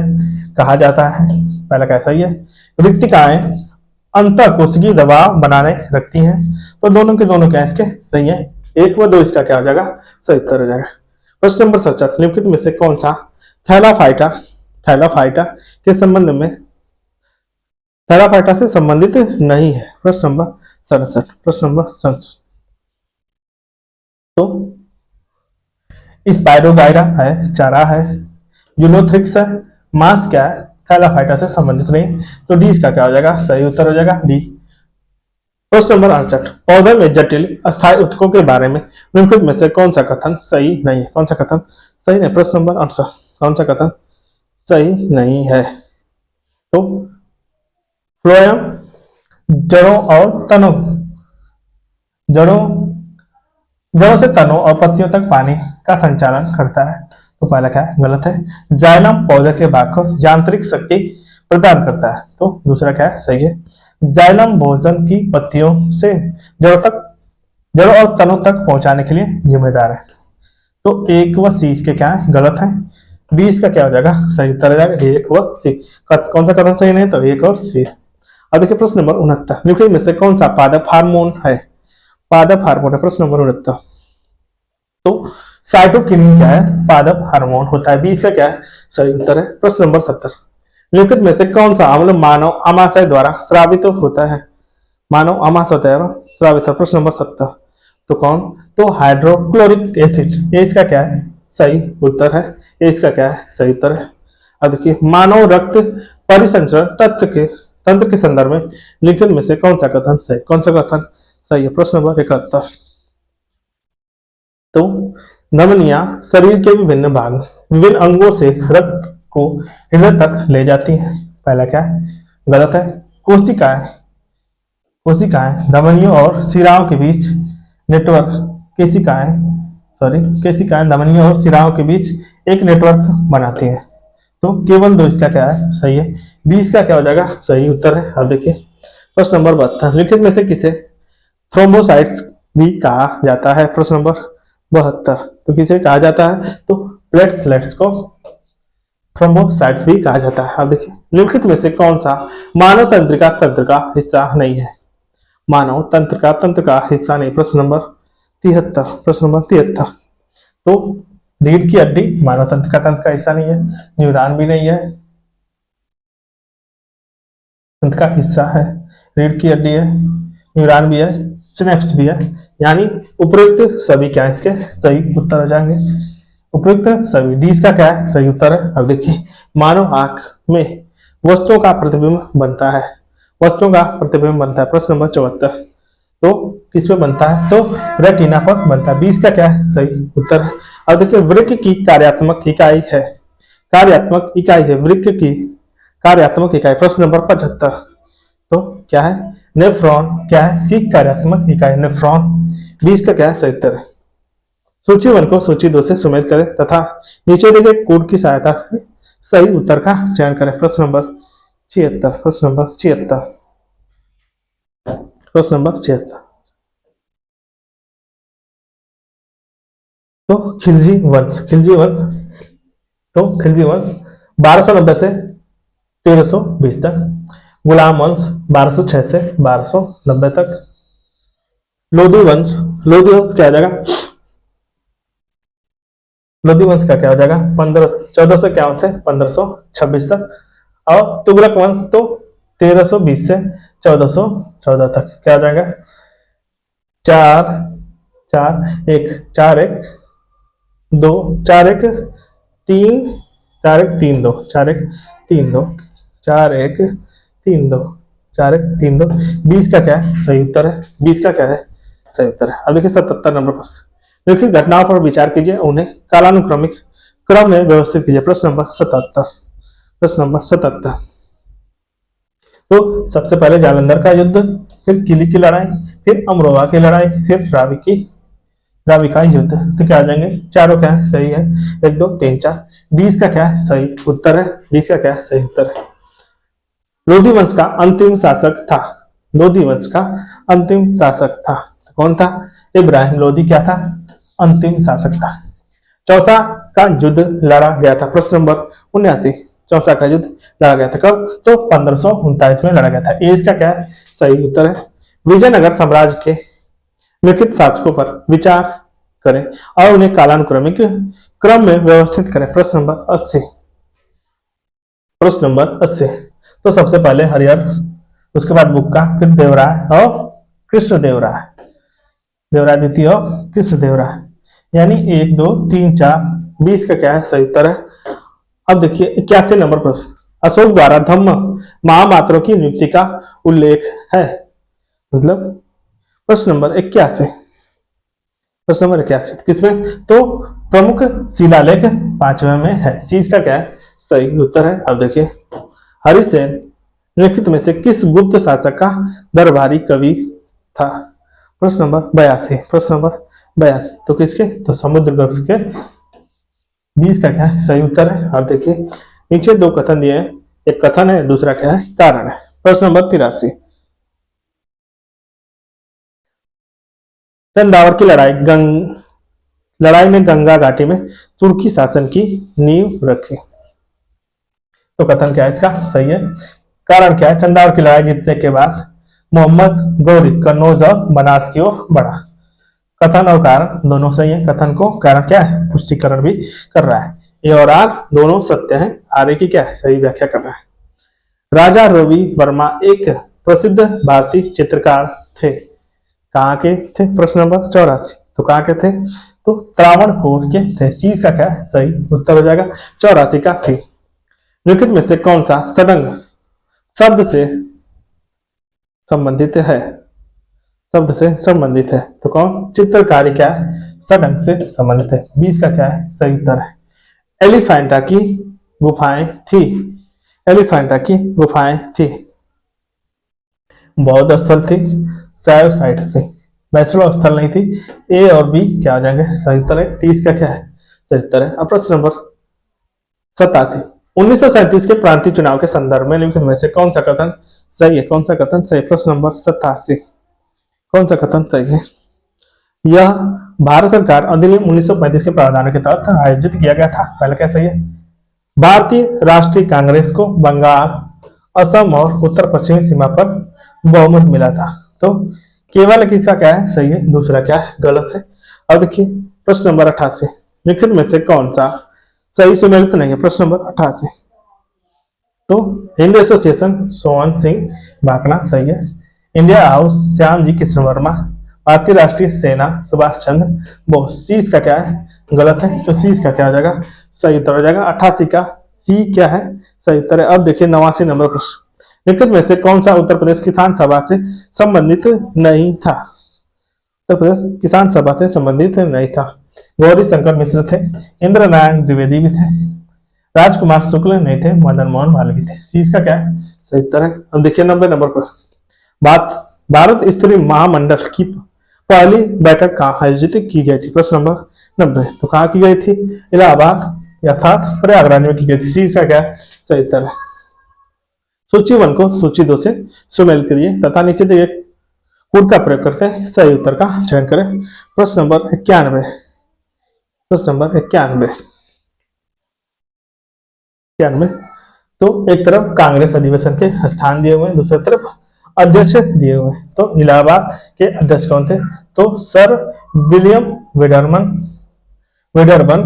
कहा जाता है। पहला क्या सही है? रिक्तिकाएं अंतः कोशिकीय दबाव बनाने रखती हैं, तो दोनों के दोनों क्या इसके सही है। 1 व 2 इसका क्या हो जाएगा? सही उत्तर हो जाएगा। प्रश्न नंबर 67, निम्नलिखित में से कौन सा थैलाफाइटा के संबंध में थैलाफाइटा से संबंधित नहीं है? प्रश्न नंबर 67, तो स्पाइरोगाइरा है, चारा है, यूलोथ्रिक्स है, मांस क्या है? थैलाफाइटा से संबंधित नहीं, तो डी इसका क्या हो जाएगा? सही उत्तर हो जाएगा डी। प्रश्न नंबर 68, पौधे में जटिल अस्थायी ऊतकों के बारे में निम्नलिखित में से कौन सा कथन सही नहीं है? कौन सा कथन सही नहीं? प्रश्न नंबर 68, कौन सा कथन सही नहीं है? तो फ्लोएम जड़ों और तनों जड़ों से तनों और पत्तियों तक पानी का संचालन करता है, तो पहला क्या है? गलत है। जाइलम पौधे के भाग को यांत्रिक शक्ति प्रदान करता है, तो दूसरा क्या है? सही है। जाइलम भोजन की पत्तियों से जड़ों और तनों तक पहुंचाने के लिए जिम्मेदार है, तो 1 व सी इसके क्या है? गलत है। 20 का क्या हो जाएगा? सही उत्तर हो जाएगा 1 व सी। कौन सा कथन सही नहीं? तो 1 और सी। अब देखिए प्रश्न नंबर 69, निम्नलिखित में से कौन सा पादप हार्मोन है? प्रश्न नंबर 69, तो साइटोकिनिन क्या है? पादप हार्मोन होता है। 20 का क्या है? सही उत्तर है। प्रश्न नंबर 70, निम्नलिखित में से कौन सा अम्ल मानव आमाशय द्वारा स्रावित होता है? मानव आमाशय होता है स्रावित। प्रश्न नंबर 70, तो कौन? तो हाइड्रोक्लोरिक एसिड। ये इसका क्या है? सही उत्तर है। ये इसका क्या है? सही उत्तर है। अब देखिए मानव रक्त परिसंचरण तंत्र के संदर्भ में निम्नलिखित में से कौन सा कथन सही? कौन सा कथन सही है? प्रश्न नंबर 71, तो धमनियां शरीर के विभिन्न अंगों से रक्त को हृदय तक ले जाती हैं। पहला क्या है? गलत है। कोशिकाएं धमनियों और शिराओं के बीच नेटवर्क केशिकाएं सॉरी केशिकाएं धमनियों और सिराओं के बीच एक नेटवर्क बनाती हैं। तो केवल दो इसका क्या है सही है, बी इसका क्या हो जाएगा सही उत्तर है। अब देखिए प्रश्न नंबर 72 निम्नलिखित में से किसे थ्रोम्बोसाइट्स भी कहा जाता है। प्रश्न नंबर 72 तो किसे कहा जाता है, तो प्लेटलेट्स को थ्रोम्बोसाइट्स भी कहा जाता है। अब देखिए निम्नलिखित में से कौन सा मानव तंत्रिका तंत्र का हिस्सा नहीं है, मानव तंत्रिका तंत्र का हिस्सा नहीं। प्रश्न नंबर 73 प्रश्न नंबर 73 तो रीढ़ की हड्डी मानव तंत्रिका तंत्र का हिस्सा नहीं है, न्यूरॉन भी नहीं है, तंत्र का हिस्सा है, रीढ़ की हड्डी है, न्यूरॉन भी है, सिनेप्स भी है, यानी उपयुक्त सभी क्या इसके सही उत्तर हो जाएंगे। उपयुक्त सभी डी इसका क्या है सही उत्तर है। अब देखिए मानव आंख में वस्तुओं का प्रतिबिंब बनता है, वस्तुओं का प्रतिबिंब बनता है। प्रश्न नंबर 74 तो किस पे बनता है, तो रेटिना पर बनता है। 20 का क्या है सही उत्तर है। अब देखिए वृक्क की कार्यात्मक इकाई है, कार्यात्मक इकाई है वृक्क की कार्यात्मक इकाई। प्रश्न नंबर 75 तो क्या है नेफ्रॉन, क्या है इसकी कार्यात्मक इकाई नेफ्रॉन। 20 का क्या है सही उत्तर है। सूची 1 को सूची 2 से सुमेलित करें तथा नीचे दिए गए कोड की सहायता से सही उत्तर का चयन करें। प्रश्न नंबर 76 प्रश्न नंबर 76 प्रश्न नंबर 76 तो खिलजी वंश, खिलजी वंश तो खिलजी वंश 1290 से 1320 तक, गुलाम वंश 1206 से 1290 तक, लोधी वंश, लोधी वंश क्या आ जाएगा, लोधी वंश का क्या हो जाएगा 1451 से 1526 तक, और तुगलक वंश तो 1320 से 1414 तक क्या हो जाएगा 4 4 1 4 1 2 4 1 3 4 1 3 2 4 1 3 2 4 1 3 2 4 1 3 2। 20 का क्या है सही उत्तर है, 20 का क्या है सही उत्तर है। अब देखिए 77 नंबर प्रश्न निम्नलिखित घटनाओं पर विचार कीजिए, उन्हें कालानुक्रमिक क्रम में व्यवस्थित कीजिए। प्रश्न नंबर 77 प्रश्न नंबर 77 तो सबसे पहले जालंधर का युद्ध, फिर किली की लड़ाई, फिर अमरोहा की लड़ाई, फिर रावी का युद्ध। तो क्या आ जाएंगे चारों क्या है सही है 1 2 3 4। 20 का क्या है सही उत्तर है, 20 का क्या है सही उत्तर है। लोधी वंश का अंतिम शासक था, लोधी वंश का अंतिम शासक था कौन था, इब्राहिम लोधी क्या था अंतिम शासक था। चौसा का युद्ध लड़ा गया था। प्रश्न नंबर 79 चौसा का युद्ध लड़ा गया था कब, तो 1539 में लड़ा गया था। ए इसका क्या है सही उत्तर है। विजयनगर साम्राज्य के लिखित शासकों पर विचार करें और उन्हें कालानुक्रमिक क्रम में व्यवस्थित करें। प्रश्न नंबर 80 प्रश्न नंबर 80 तो सबसे पहले हरिहर, उसके बाद बुक्का, फिर देवराय और कृष्णदेवराय, देवराय द्वितीय और कृष्णदेवराय, यानी 1 2 3 4। 20 का क्या है सही उत्तर है। अब देखिए 81 नंबर प्रश्न अशोक द्वारा धम्म महामात्रों की नियुक्ति का उल्लेख है, मतलब प्रश्न नंबर 81 प्रश्न नंबर 81 किसमें, तो प्रमुख शिलालेख 5वें में है। सी इसका क्या है सही उत्तर है। अब देखिए हरिसेन निम्नलिखित में से किस गुप्त शासक का दरबारी कवि था। प्रश्न नंबर 82 प्रश्न नंबर 82 तो किसके, तो समुद्रगुप्त के। 20 का क्या है सही उत्तर है। अब देखिए नीचे 2 कथन दिए हैं, एक कथन है दूसरा क्या है कारण है। प्रश्न नंबर 83 चंदावर की लड़ाई ने गंगा घाटी में तुर्की शासन की नींव रखी। तो कथन क्या है इसका सही है। कारण क्या है, चंदावर की लड़ाई जीतने के बाद मोहम्मद गौरी कन्नौज और बनारस की ओर बढ़ा। कथन और कारण दोनों सही है। कथन को कारण क्या है पुष्टिकरण भी कर रहा है, ए और आर दोनों सत्य है, आर की क्या है सही व्याख्या कर रहा है। राजा रवि वर्मा एक प्रसिद्ध भारतीय चित्रकार थे, कहाँ के थे। प्रश्न नंबर 84 तो कहाँ के थे, तो त्रावणकोर के थे। सी का क्या है सही उत्तर हो जाएगा 84 का सी। निम्नलिखित में से कौन सा सडंग शब्द से संबंधित है, शब्द से संबंधित है, तो कौन चित्रकारी क्या है सडंग से संबंधित है। 20 का क्या है सही उत्तर है। एलिफेंटा की गुफाएं थी, एलिफेंटा की गुफाएं थी, बौद्ध स्थल थी, शैव साइट थी। वैष्णव स्थल नहीं थी। ए और बी क्या हो जाएंगे सही उत्तर है, टी इसका क्या है सही उत्तर है। अब प्रश्न नंबर 87, 1937 के प्रांतीय चुनाव के संदर्भ में निम्नलिखित में से कौन सा कथन सही है, कौन सा कथन सही। प्रश्न नंबर 87 कौन सा कथन सही है। यह भारत सरकार अधिनियम 1935 के प्रावधानों के तहत आयोजित किया गया था। पहला क्या सही है, भारतीय राष्ट्रीय कांग्रेस को बंगाल, असम और उत्तर पश्चिमी सीमा पर बहुमत मिला था। तो केवल किसका क्या है सही है, दूसरा क्या है गलत है। अब देखिए प्रश्न नंबर 88, निम्नलिखित में से कौन सा सही सुमेलित नहीं है। प्रश्न नंबर 88, तो हिंद एसोसिएशन सोहन सिंह भाकना सही है। इंडिया हाउस श्याम जी कृष्ण वर्मा, भारतीय राष्ट्रीय सेना सुभाष चंद्र बोस, सी इसका क्या है गलत है। तो सी इसका क्या हो जाएगा सही उत्तर हो जाएगा। 88 का सी क्या है सही उत्तर है। अब देखिए 89 नंबर प्रश्न, निम्नलिखित में से कौन सा उत्तर प्रदेश किसान सभा से संबंधित नहीं था। उत्तर प्रदेश किसान सभा से संबंधित नहीं था। गौरी शंकर मिश्र थे, इंद्र नारायण द्विवेदी भी थे, राजकुमार शुक्ल नहीं थे, मदन मोहन मालवीय थे। सी इसका क्या है सही उत्तर है। अब देखिए 90 नंबर प्रश्न, भारत स्तरीय महामंडल की पहली बैठक कहाँ आयोजित की गई थी। प्रश्न नंबर 90, तो कहाँ की गई थी, इलाहाबाद अर्थात प्रयागराज में की गई थी। सी इसका क्या है सही उत्तर है। सूची 1 को सूची 2 से सुमेलित करिए तथा नीचे दिए कोड का प्रयोग करते हैं सही उत्तर का चयन करें। प्रश्न नंबर 91, प्रश्न नंबर 91, तो एक तरफ कांग्रेस अधिवेशन के स्थान दिए हुए हैं, दूसरी तरफ अध्यक्ष दिए हुए हैं। तो इलाहाबाद के अध्यक्ष कौन थे, तो सर विलियम विडरबन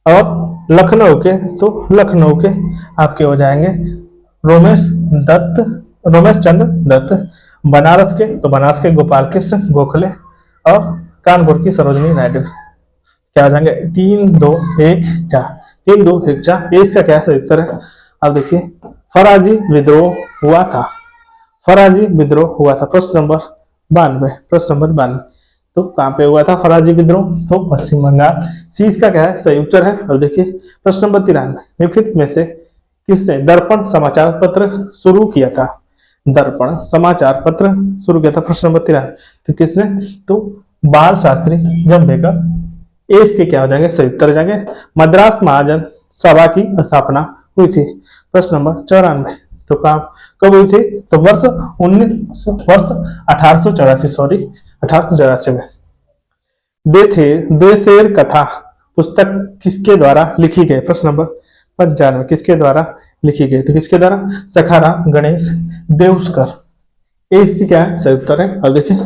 और लखनऊ के आपके हो जाएंगे रोमेश चंद्र दत्त, बनारस के गोपाल कृष्ण गोखले और कानपुर की सरोजिनी नायडू। क्या हो जाएंगे 3 2 1 4, 3 2 1 4, इसका क्या सही उत्तर है। अब देखिए फराजी विद्रोह हुआ था। प्रश्न नंबर 92, तो कहां पे हुआ था फराजी विद्रोह, तो पश्चिम बंगाल। सी इसका क्या है सही उत्तर है। अब देखिए प्रश्न नंबर 93, निम्नलिखित में से किसने दर्पण समाचार पत्र शुरू किया था। प्रश्न नंबर 93, तो किसने, तो बाल शास्त्री जम्बेकर। इसके क्या हो जाएंगे सही उत्तर हो जाएंगे। मद्रास महाजन सभा की स्थापना हुई थी। प्रश्न नंबर 94, तो कब हुई थी, तो वर्ष 1884 में। देशेर कथा पुस्तक किसके द्वारा लिखी गई। प्रश्न नंबर 95, किसके द्वारा लिखी गई, तो किसके द्वारा, सखाराम गणेश देउस्कर। इसकी क्या है सही उत्तर है। अब देखिए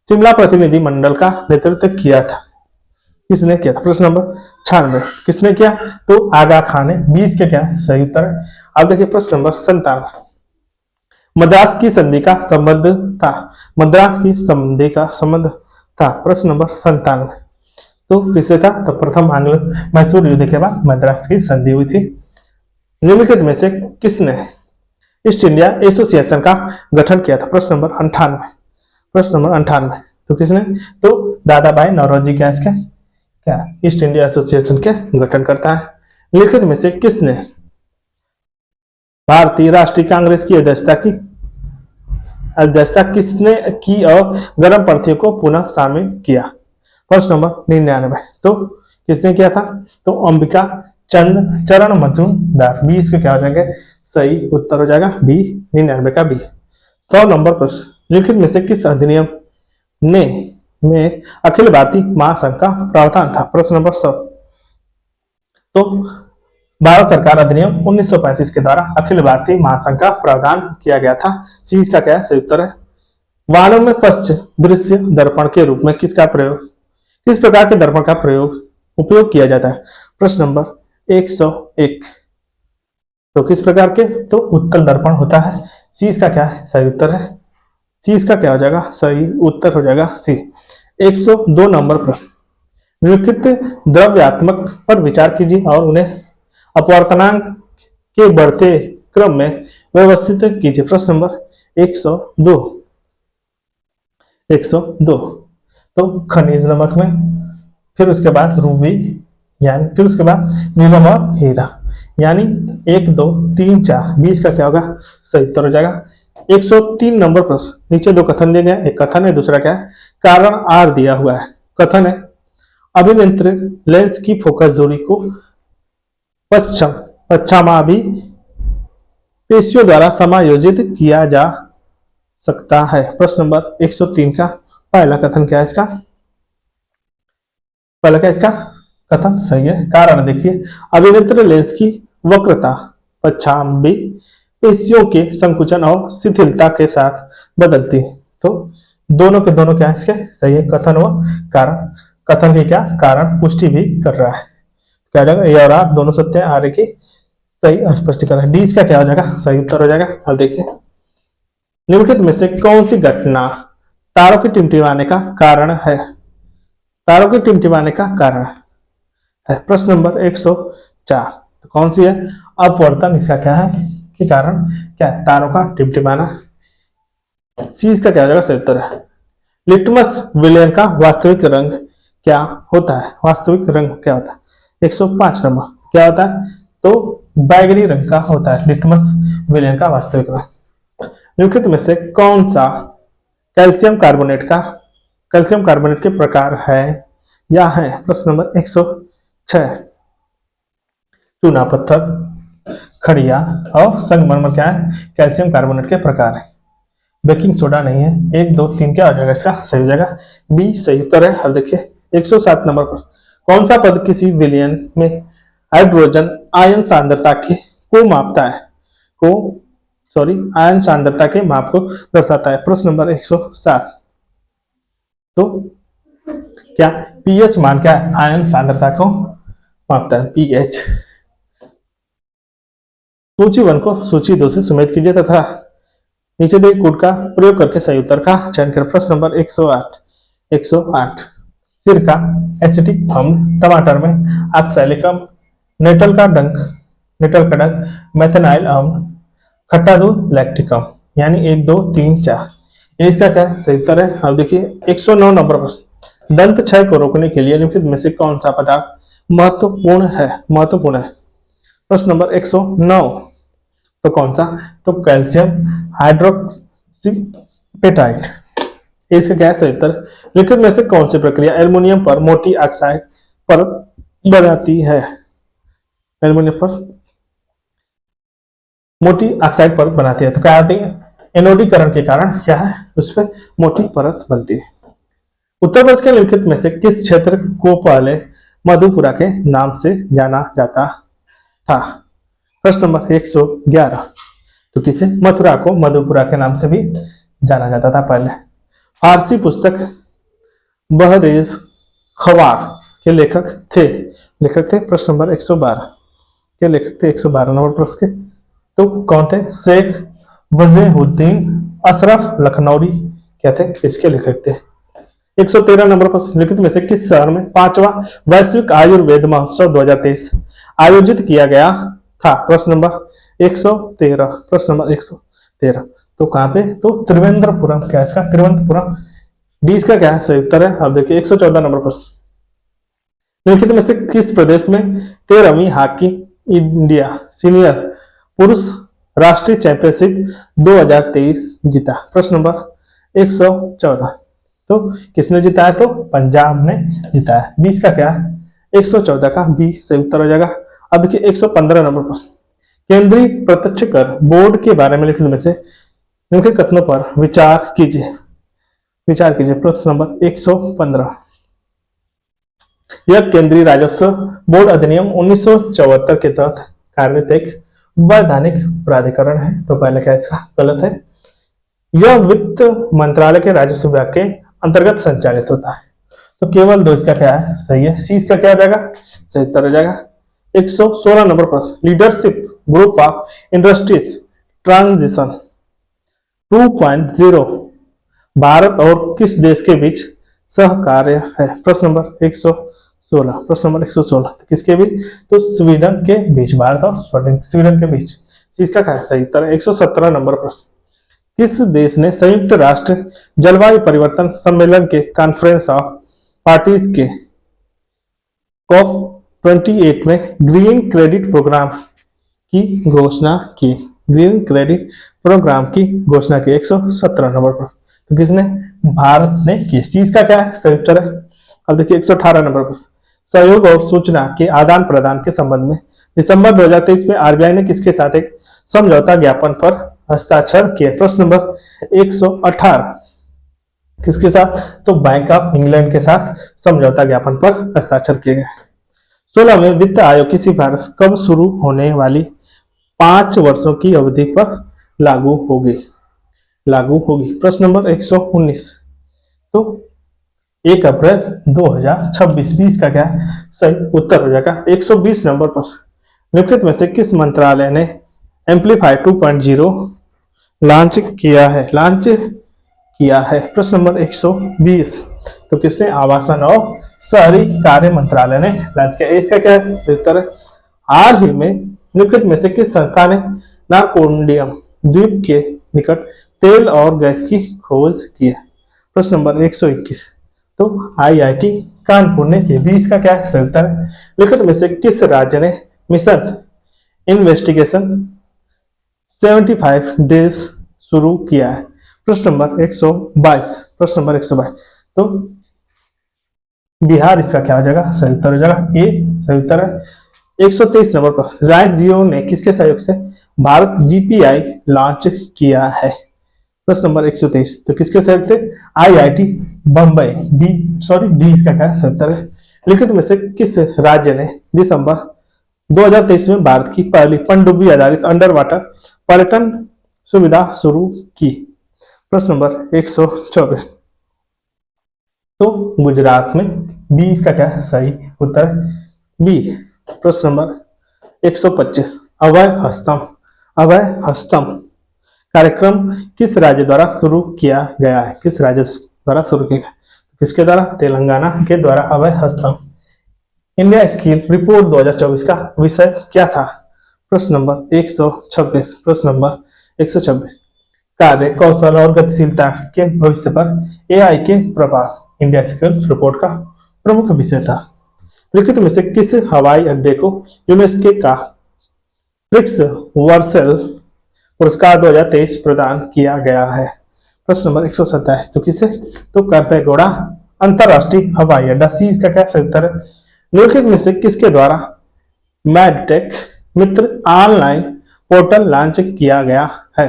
शिमला प्रतिनिधि मंडल का नेतृत्व किया था, किसने किया था। प्रश्न नंबर 96, किसने किया, तो आगा खान ने। 20 के क्या है सही उत्तर है। अब देखिए प्रश्न नंबर 97, मद्रास की संधि का संबंध था। प्रश्न नंबर 97, तो किससे था, तो प्रथम आंग्ल मैसूर युद्ध के बाद मद्रास की संधि हुई थी। निम्नलिखित में से किसने ईस्ट इंडिया एसोसिएशन का गठन किया था। प्रश्न नंबर 98, तो किसने, तो दादा भाई नौरोजी क्या इसके क्या ईस्ट इंडिया एसोसिएशन के गठन करता है। लिखित में से किसने भारतीय राष्ट्रीय कांग्रेस की अध्यक्षता किसने की और गर्म पंथियों को पुनः शामिल किया। प्रश्न नंबर 99, तो किसने किया था, तो अंबिका चरण मजूमदार। 20 के क्या हो जाएंगे सही उत्तर हो जाएगा बी, 99 का बी। 100 नंबर प्रश्न, निम्नलिखित में से किस अधिनियम में अखिल भारतीय महासंघ का प्रावधान था। प्रश्न नंबर 100, तो भारत सरकार अधिनियम 1935 के द्वारा अखिल भारतीय महासंघ का प्रावधान किया गया था। सी इसका क्या है सही उत्तर है। वाहनों में पश्च दृश्य दर्पण के रूप में किस प्रकार के दर्पण का उपयोग किया जाता है। प्रश्न नंबर 101, तो किस प्रकार के, तो उत्तल दर्पण होता है। सी इसका क्या है सही उत्तर है। सी इसका क्या हो जाएगा सही उत्तर हो जाएगा सी। 102 नंबर प्रश्न, निम्नलिखित द्रव्यात्मक पर विचार कीजिए और उन्हें अपवर्तनांक के बढ़ते क्रम में व्यवस्थित कीजिए। प्रश्न नंबर 102, तो खनिज नमक में, फिर उसके बाद रूबी, यानी फिर उसके बाद नीलम और हीरा, यानी 1 2 3 4। 20 का क्या होगा सही उत्तर हो जाएगा 103 नंबर प्रश्न, नीचे दो कथन दिए गए, एक कथन है, दूसरा क्या है, कारण आर दिया हुआ है। कथन है, अभिनेत्र लेंस की फोकस दूरी को पश्चिमाभि पेशियों द्वारा समायोजित किया जा सकता है। प्रश्न नंबर 103 का पहला कथन क्या है इसका, पहला क्या इसका कथन सही है। कारण देखिए, अभिनेत्र लेंस की वक्रता पश्चिमाभि पेशियों के संकुचन और शिथिलता के साथ बदलती है। तो दोनों के दोनों क्या है इसके सही है, कथन व कारण। कथन की क्या कारण पुष्टि भी कर रहा है, क्या हो जाएगा, ये और आप दोनों सत्य हैं, आर्य की सही स्पष्टीकरण। डी इसका क्या हो जाएगा, सही उत्तर हो जाएगा। अब देखिए, निम्नलिखित में से कौन सी घटना तारों के टिमटिमाने का कारण है, तारों के टिमटिमाने का कारण है। प्रश्न नंबर 104, तो कौन सी है, अपवर्तन इसका क्या है कि कारण क्या है, तारों का टिमटिमाना। सी इसका क्या हो जाएगा, सही उत्तर है। लिटमस विलेन का वास्तविक रंग क्या होता है, वास्तविक रंग क्या होता है, 105 नंबर क्या होता है, तो बैगनी रंग का होता है लिटमस विलेन का वास्तविक रंग। निम्नलिखित में से कौन सा कैल्शियम कार्बोनेट के प्रकार है या है। प्रश्न नंबर 106, चूना पत्थर, खड़िया और संगमरमर क्या है, कैल्शियम कार्बोनेट के प्रकार है। बेकिंग सोडा नहीं है। 1 2 3 क्या हो जाएगा इसका सही हो जाएगा, बी सही उत्तर है। अब देखिए 107 नंबर पर, कौन सा पद किसी विलयन में हाइड्रोजन आयन सांद्रता को मापता है, आयन सांद्रता के माप को दर्शाता है। प्रश्न नंबर 107, तो क्या पीएच मान क्या है, आयन सांद्रता को मापता है, पीएच। सूची 1 को सूची 2 से सुमेलित कीजिए तथा नीचे दिए कोड का प्रयोग करके सही उत्तर का चयन करें। प्रश्न नंबर 108, सिरका, एसिटिक अम्ल, टमाटर में ऑक्सैलिकम, नेटल का डंक, मेथेनाइल अम्ल, खट्टा दूध, लैक्टिक अम्ल, यानी 1 2 3 4, ये इसका क्या सही उत्तर है। अब देखिए 109 नंबर प्रश्न, दंत क्षय को रोकने के लिए निम्नलिखित में से कौन सा पदार्थ महत्वपूर्ण है। प्रश्न नंबर 109, तो कौन सा, तो कैल्शियम हाइड्रोक्सीपेटाइट, इसका क्या है सही उत्तर। लिखित में से कौन सी प्रक्रिया एल्युमिनियम पर मोटी ऑक्साइड परत बनाती है, एल्युमिनियम पर मोटी ऑक्साइड परत बनाती है, तो क्या आती है, एनोडीकरण के कारण क्या है उस पर मोटी परत बनती है। उत्तर प्रदेश के लिखित में से किस क्षेत्र को पहले मधुपुरा के नाम से जाना जाता था। प्रश्न नंबर 111, तो किसे, मथुरा को मधुपुरा के नाम से भी जाना जाता था पहले। फारसी पुस्तक बहरेज खवार के लेखक थे। प्रश्न नंबर 112 के लेखक थे, 112 नंबर प्रश्न के, तो कौन थे, शेख वजीहुद्दीन अशरफ लखनौरी क्या थे, इसके लेखक थे। 113 नंबर प्रश्न, लिखित में से किस शहर में 5वां वैश्विक आयुर्वेद महोत्सव 2023 आयोजित किया गया था। प्रश्न नंबर 113, प्रश्न नंबर 113, तो कहां पे, तो त्रिवेंद्रपुरम, क्या इसका त्रिवेंद्रपुरम, डी इसका क्या है सही उत्तर है। अब देखिए 114 नंबर प्रश्न, निम्नलिखित में से किस प्रदेश में 13वीं हॉकी इंडिया सीनियर पुरुष राष्ट्रीय चैंपियनशिप 2023 जीता। प्रश्न नंबर 114, तो किसने जीता है, तो पंजाब ने जीता है। 20 का क्या है, 114 का बी सही उत्तर हो जाएगा। अब देखिए 115 नंबर प्रश्न, केंद्रीय प्रत्यक्ष कर बोर्ड के बारे में लिखित में से निम्नलिखित कथनों पर विचार कीजिए। प्रश्न नंबर 115, यह केंद्रीय राजस्व बोर्ड अधिनियम 1974 के तहत कार्यरत एक वैधानिक प्राधिकरण है। तो पहले क्या इसका गलत है, यह वित्त मंत्रालय के राजस्व विभाग के अंतर्गत संचालित होता है। तो केवल 2 इसका क्या है सही है, सी इसका क्या हो जाएगा सही उत्तर हो जाएगा। 116 नंबर प्रश्न, leadership group of industries transition 2.0 Bharat और किस देश के बीच सहकार्य है। प्रश्न नंबर 116, तो किसके बीच, तो स्वीडन के बीच, भारत और स्वीडन के बीच, इसका क्या है सही उत्तर है। 117 नंबर प्रश्न, किस देश ने संयुक्त राष्ट्र जलवायु परिवर्तन सम्मेलन के कॉन्फ्रेंस ऑफ पार्टीज के COP28 में ग्रीन क्रेडिट प्रोग्राम की घोषणा की। ग्रीन क्रेडिट प्रोग्राम की घोषणा की? 117 नंबर पर। तो किसने? भारत ने की। इस चीज का क्या है? सही उत्तर है। अब देखिए 118 नंबर पर, सहयोग और सूचना के आदान प्रदान के संबंध में दिसंबर 2023 में आरबीआई ने किसके साथ एक समझौता ज्ञापन पर हस्ताक्षर किए? प्रश्न नंबर 118 किसके साथ? तो बैंक ऑफ इंग्लैंड के साथ समझौता ज्ञापन पर हस्ताक्षर किए गए। 16वें वित्त आयोग की सिफारिश कब शुरू होने वाली 5 वर्षों की अवधि पर लागू होगी? प्रश्न नंबर 119, तो 1 अप्रैल 2026। 20 का क्या है? सही उत्तर हो जाएगा। 120 नंबर पर, निम्नलिखित में से किस मंत्रालय ने एम्पलीफाई 2.0 लॉन्च किया है? प्रश्न नंबर 120, तो किसने? आवासन और शहरी कार्य मंत्रालय ने लॉन्च किया। इसका क्या है? उत्तर है। हाल ही में निम्नलिखित में से किस संस्था ने नारकोंडियम द्वीप के निकट तेल और गैस की खोज की है? प्रश्न नंबर 121, तो आईआईटी कानपुर ने की। 20 का क्या है? सही उत्तर है। लिखित में से किस राज्य ने मिशन इन्वेस्टिगेशन 75 डेज शुरू किया है? प्रश्न नंबर 122। तो बिहार इसका क्या हो जाएगा? सही उत्तर हो जाएगा। ए सही उत्तर है। 123 नंबर पर, रिलायंस जियो ने किसके सहयोग से भारत जीपीआई लॉन्च किया है? प्रश्न नंबर 123, तो किसके सहयोग से? आईआईटी बम्बई। डी इसका क्या है? सही उत्तर है। लिखित में से किस राज्य ने दिसंबर 2023 में भारत की पहली पनडुब्बी आधारित अंडर वाटर पर्यटन सुविधा शुरू की? प्रश्न नंबर 124, तो गुजरात में। 20 का क्या है? सही उत्तर बी। प्रश्न नंबर 125, अभय हस्तम कार्यक्रम किस राज्य द्वारा शुरू किया गया है? किस राज्य द्वारा शुरू किया गया? किसके द्वारा? तेलंगाना के द्वारा अभय हस्तम। इंडिया स्किल रिपोर्ट 2024 का विषय क्या था? प्रश्न नंबर 126। कार्य कौशल और गतिशीलता के भविष्य पर एआई के प्रभाव इंडिया स्किल रिपोर्ट का प्रमुख विषय था। लिखित में से किस हवाई अड्डे को यूनेस्को का प्रिक्स वर्सेल पुरस्कार 2023 प्रदान किया गया है? प्रश्न नंबर 127, तो किसे? तो कैंपेगौड़ा अंतरराष्ट्रीय हवाई अड्डा। सी इसका क्या सही उत्तर है। निम्नलिखित में से किसके द्वारा मैडटेक मित्र ऑनलाइन पोर्टल लॉन्च किया गया है?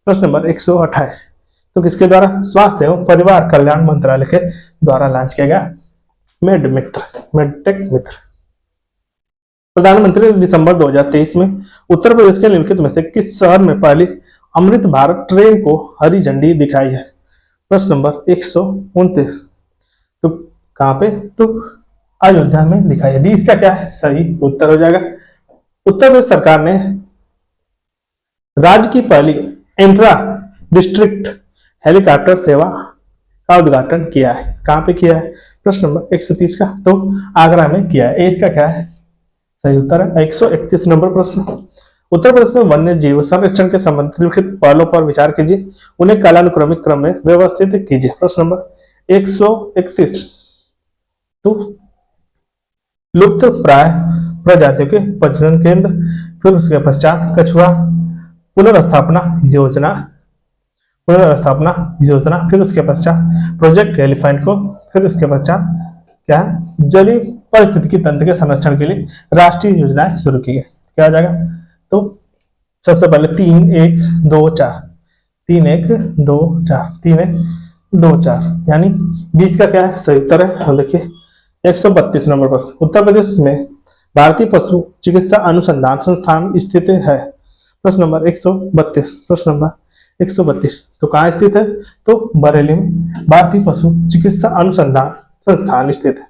प्रश्न नंबर 128, तो किसके द्वारा? स्वास्थ्य एवं परिवार कल्याण मंत्रालय के द्वारा लॉन्च किया गया मेडटेक मित्र। प्रधानमंत्री ने दिसंबर 2023 में उत्तर प्रदेश के निम्नलिखित में से किस शहर में पहली अमृत भारत ट्रेन को हरी झंडी दिखाई है? प्रश्न नंबर 129, तो कहां पे? तो अयोध्या में दिखाई है। डी इसका क्या है? सही उत्तर हो जाएगा। उत्तर प्रदेश सरकार ने राज्य की पहली इंट्रा डिस्ट्रिक्ट हेलीकॉप्टर सेवा का उद्घाटन किया है। कहां पे किया है? प्रश्न नंबर 130 का, तो आगरा में किया है। इसका क्या है? सही उत्तर है। 131 नंबर प्रश्न, उत्तर प्रदेश में वन्य जीव संरक्षण के संबंधित लिखित पहलों पर विचार कीजिए, उन्हें कालानुक्रमिक क्रम में व्यवस्थित कीजिए। प्रश्न नंबर 131, तो लुप्त प्राय प्रजातियों के प्रजनन केंद्र, फिर उसके पश्चात कछुआ पुनर्स्थापना योजना, फिर उसके पश्चात प्रोजेक्ट एलिफेंट को, फिर उसके पश्चात क्या जलीय पारिस्थितिकी तंत्र के संरक्षण के लिए राष्ट्रीय योजनाएं शुरू की गई। क्या आ जाएगा? तो सबसे पहले 3 1 2 4 3 1 2 4 3 1 2 4 यानी 20 का क्या है? सही उत्तर है। हम देखिए 132 नंबर पर, उत्तर प्रदेश में भारतीय पशु चिकित्सा अनुसंधान संस्थान स्थित है। प्रश्न नंबर 132, तो कहाँ स्थित है? तो बरेली में भारतीय पशु चिकित्सा अनुसंधान संस्थान स्थित है।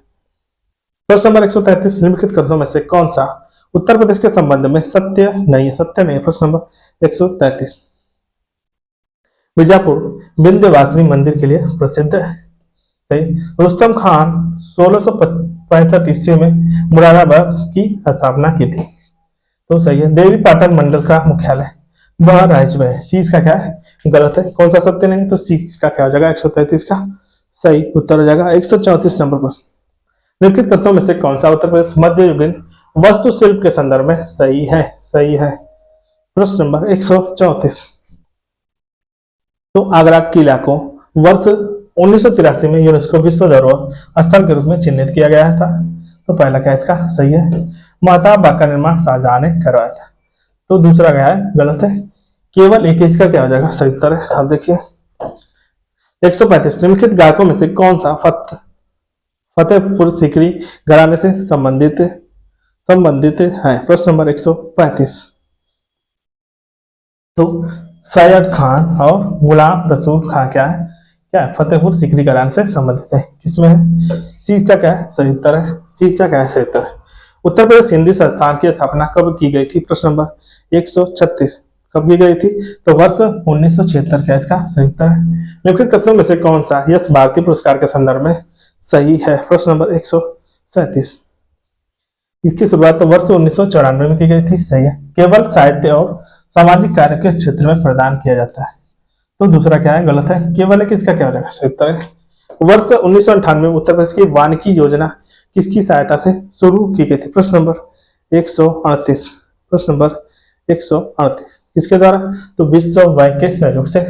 प्रश्न नंबर 133, निम्नलिखित कथनों में से कौन सा उत्तर प्रदेश के संबंध में सत्य नहीं है? प्रश्न नंबर 133, बीजापुर विंध्यवासिनी मंदिर के लिए प्रसिद्ध है। सही। रुस्तम खान 1665 ईस्वी में मुरादाबाद की स्थापना की थी। तो सही है। देवी पाटन मंडल का मुख्यालय बहराइच में है। सी इसका क्या है? गलत है। कौन सा सत्य नहीं? तो सी इसका क्या हो जाएगा? 133 का सही उत्तर हो जाएगा। 134 नंबर पर, निम्नलिखित कथनों में से कौन सा उत्तर प्रदेश मध्ययुगीन वास्तुशिल्प के संदर्भ में सही है? प्रश्न नंबर 134, तो आगरा किला को वर्ष 1983 में यूनेस्को विश्व धरोहर स्थल के रूप में चिन्हित किया गया था। तो पहला क्या इसका सही है, महताब बाग का निर्माण शाहजहां ने करवाया था। तो दूसरा क्या है गलत है, केवल एक इसका क्या हो जाएगा सही उत्तर है। अब देखिए 135 निम्नलिखित गायकों में से कौन सा फतेहपुर सीकरी घराने से संबंधित है। प्रश्न नंबर 135। तो सैयद खान और गुलाम रसूल खान क्या है फतेहपुर सीकरी घराने से संबंधित है। किसमें है, सी का क्या है सही उत्तर है। सी का क्या है सही उत्तर है। उत्तर प्रदेश हिंदी संस्थान की स्थापना कब की गई थी। प्रश्न नंबर 136 कब की गई थी। तो वर्ष 1976 का इसका सही उत्तर है। निम्नलिखित कथनों में से कौन सा यश भारती पुरस्कार के संदर्भ में सही है। प्रश्न नंबर 137 इसकी शुरुआत वर्ष 1994 में की गई थी, सही है। केवल साहित्य और सामाजिक कार्य के क्षेत्र में प्रदान किया जाता है। तो दूसरा क्या है गलत है, केवल है किसका क्या हो जाएगा सही उत्तर है। वर्ष 1998 में उत्तर प्रदेश की वानिकी योजना किसकी सहायता से शुरू की गई थी। प्रश्न नंबर 138 प्रश्न नंबर 138 किसके द्वारा। तो विश्व बैंक के सहयोग से।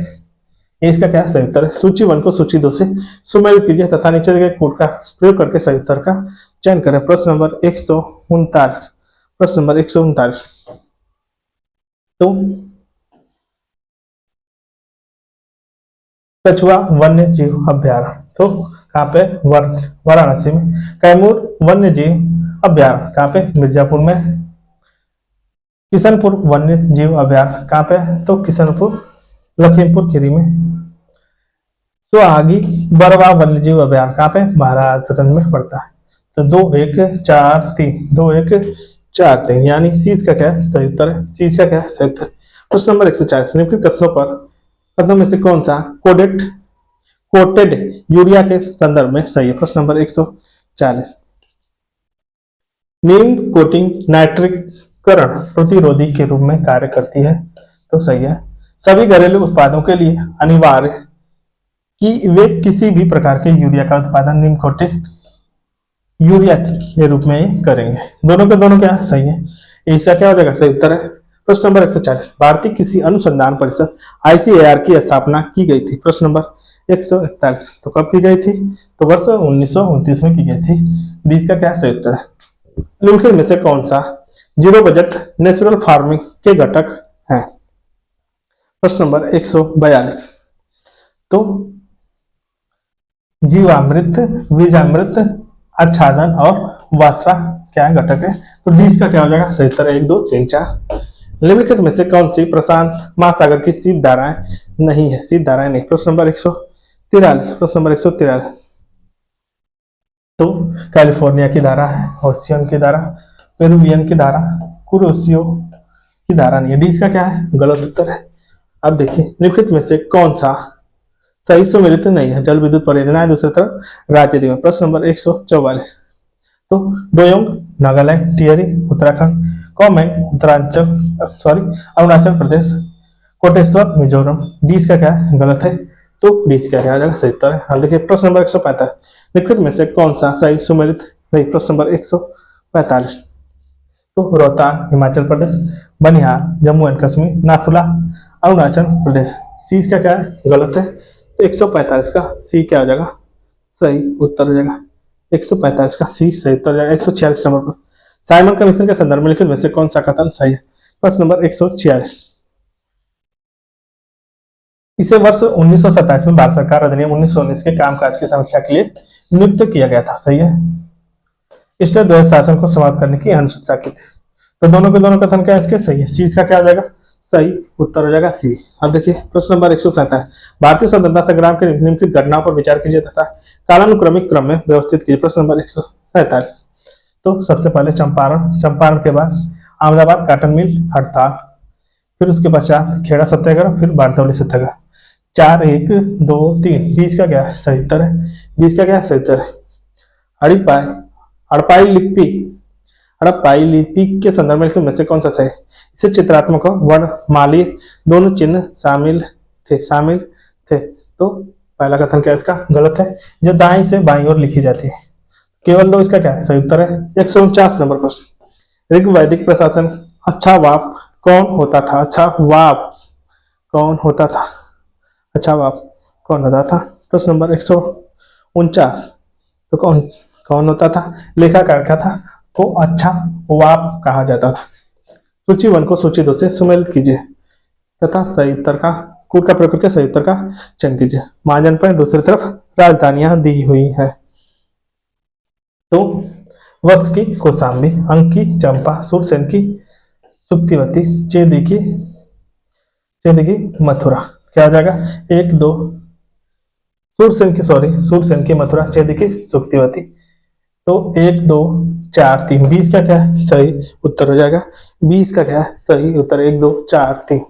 इसका क्या सही उत्तर है। सूची 1 को सूची 2 से सुमेलित कीजिए तथा नीचे दिए गए कोड का प्रयोग करके सही उत्तर का चयन करें। प्रश्न नंबर 139 प्रश्न नंबर 139। तो कछुआ वन्य जीव अभ्यारण्य तो कहाँ पे वाराणसी में। कैमूर वन्य जीव अभ्यारण्य कहाँ पे मिर्जापुर में। किशनपुर वन्य जीव अभ्यारण्य कहाँ पे तो किशनपुर लखीमपुर खीरी में। सुहागी बरवा वन्य जीव अभ्यारण्य कहाँ पे महाराजगंज में पड़ता है। तो 2 1 4 3 यानी सीज का क्या है सही उत्तर है। सीज का क्या है सही उत्तर। प्रश्न नंबर 140 निम्नलिखित कथनों में से कौन सा कोटेड यूरिया के संदर्भ में सही है। प्रश्न नंबर 140 नीम कोटिंग नाइट्रीकरण प्रतिरोधी के रूप में कार्य करती है। तो सही है। सभी घरेलू उत्पादों के लिए अनिवार्य कि वे किसी भी प्रकार के यूरिया का उत्पादन नीम कोटिंग यूरिया के रूप में करेंगे। दोनों के दोनों क्या सही है। इसका क्या हो जाएगा सही उत्तर है। प्रश्न नंबर 140 भारतीय कृषि अनुसंधान परिषद ICAR की स्थापना की गई थी। प्रश्न नंबर 141 तो कब की गई थी। तो वर्ष 1929 में की गई थी। बीस का क्या सही उत्तर है। निम्नलिखित में से कौन सा जीरो बजट नेचुरल फार्मिंग के घटक है। प्रश्न नंबर 142 तो जीवामृत बीजामृत आच्छादन और वासवा क्या घटक है। तो डी का क्या हो जाएगा सही उत्तर 1 2 3 4। निम्नलिखित में से कौन सी प्रशांत महासागर की शीत धाराएं नहीं है। शीत धाराएं नहीं। प्रश्न नंबर 143 प्रश्न नंबर 143 तो कैलिफोर्निया की धारा है, ओशियन की धारा, पेरुवियन की धारा, कुरोसियो की धारा नहीं है। डी का क्या है गलत उत्तर है। अब देखिए निम्नलिखित में से कौन सा सही सुमेलित नहीं है। जल विद्युत परियोजना है, दूसरी तरफ राज्य में। प्रश्न नंबर 144 तो डोयोंग नागालैंड, टिहरी उत्तराखंड, कौमेन अरुणाचल प्रदेश, कोटेश्वर मिजोरम। डी का क्या है गलत है। तो डी का क्या आ जाएगा सही उत्तर है। अब देखिए प्रश्न नंबर 145 निम्नलिखित में से कौन सा सही सुमेलित नहीं। प्रश्न नंबर 145 तो रोहतांग हिमाचल प्रदेश, बनिहाल जम्मू एंड कश्मीर, नाथुला अरुणाचल प्रदेश। सी का क्या है गलत है। तो 145 का सी क्या हो जाएगा सही उत्तर हो जाएगा। 145 का सी सही उत्तर हो जाएगा। 146 नंबर पर साइमन कमीशन के संदर्भ में लिखित में से कौन सा कथन सही है। प्रश्न नंबर 146 इसे वर्ष 1927 में भारत सरकार अधिनियम 1919 के कामकाज की समीक्षा के लिए नियुक्त किया गया था। सही है। इसने द्वैध शासन को समाप्त करने की अनुशंसा की थी। तो दोनों के दोनों कथन क्या है इसके सही है। सी का क्या हो जाएगा सही उत्तर हो जाएगा सी। अब देखिए प्रश्न नंबर 147 भारतीय स्वतंत्रता संग्राम के निम्नलिखित घटनाओं पर विचार कीजिए तथा कालानुक्रमिक क्रम में व्यवस्थित कीजिए। प्रश्न नंबर 147 तो सबसे पहले चंपारण के बाद अहमदाबाद काटन मिल हड़ताल, फिर उसके पश्चात खेड़ा सत्याग्रह, फिर बारदौली सत्याग्रह। 4 1 2 3 बीस का क्या है सही उत्तर है। बीस का क्या सही उत्तर है। हड़प्पाई लिपि के संदर्भ में से कौन सा सही। इसे चित्रात्मक वर्णमालीय दोनों चिन्ह शामिल थे। तो पहला कथन क्या इसका गलत है। जो दाएं से बाईं ओर लिखी जाती है केवल दो इसका क्या है सही उत्तर है। 149 नंबर प्रश्न ऋग वैदिक प्रशासन अच्छा वाप कौन होता था। अच्छा वाप कौन होता था। अच्छा बाप कौन होता था? प्रश्न नंबर 149, तो कौन कौन होता था? लेखाकार क्या था? को अच्छा वाप कहा जाता था। सूची 1 को सूची 2 से सुमेलित कीजिए तथा सही उत्तर का कूट का प्रयोग करके सही उत्तर का चयन कीजिए। महाजन पर दूसरी तरफ राजधानियां दी हुई है। तो वत्स की कौशाम्बी, अंक की चंपा, सूरसेन की सुप्तिवती, चेदी की मथुरा। क्या हो जाएगा? 1 2 सूरसेन की मथुरा, चेदी की सुप्तिवती। तो 1 2 4 3 20 का क्या है सही उत्तर हो जाएगा? 20 का क्या है सही उत्तर? 1 2 4 3।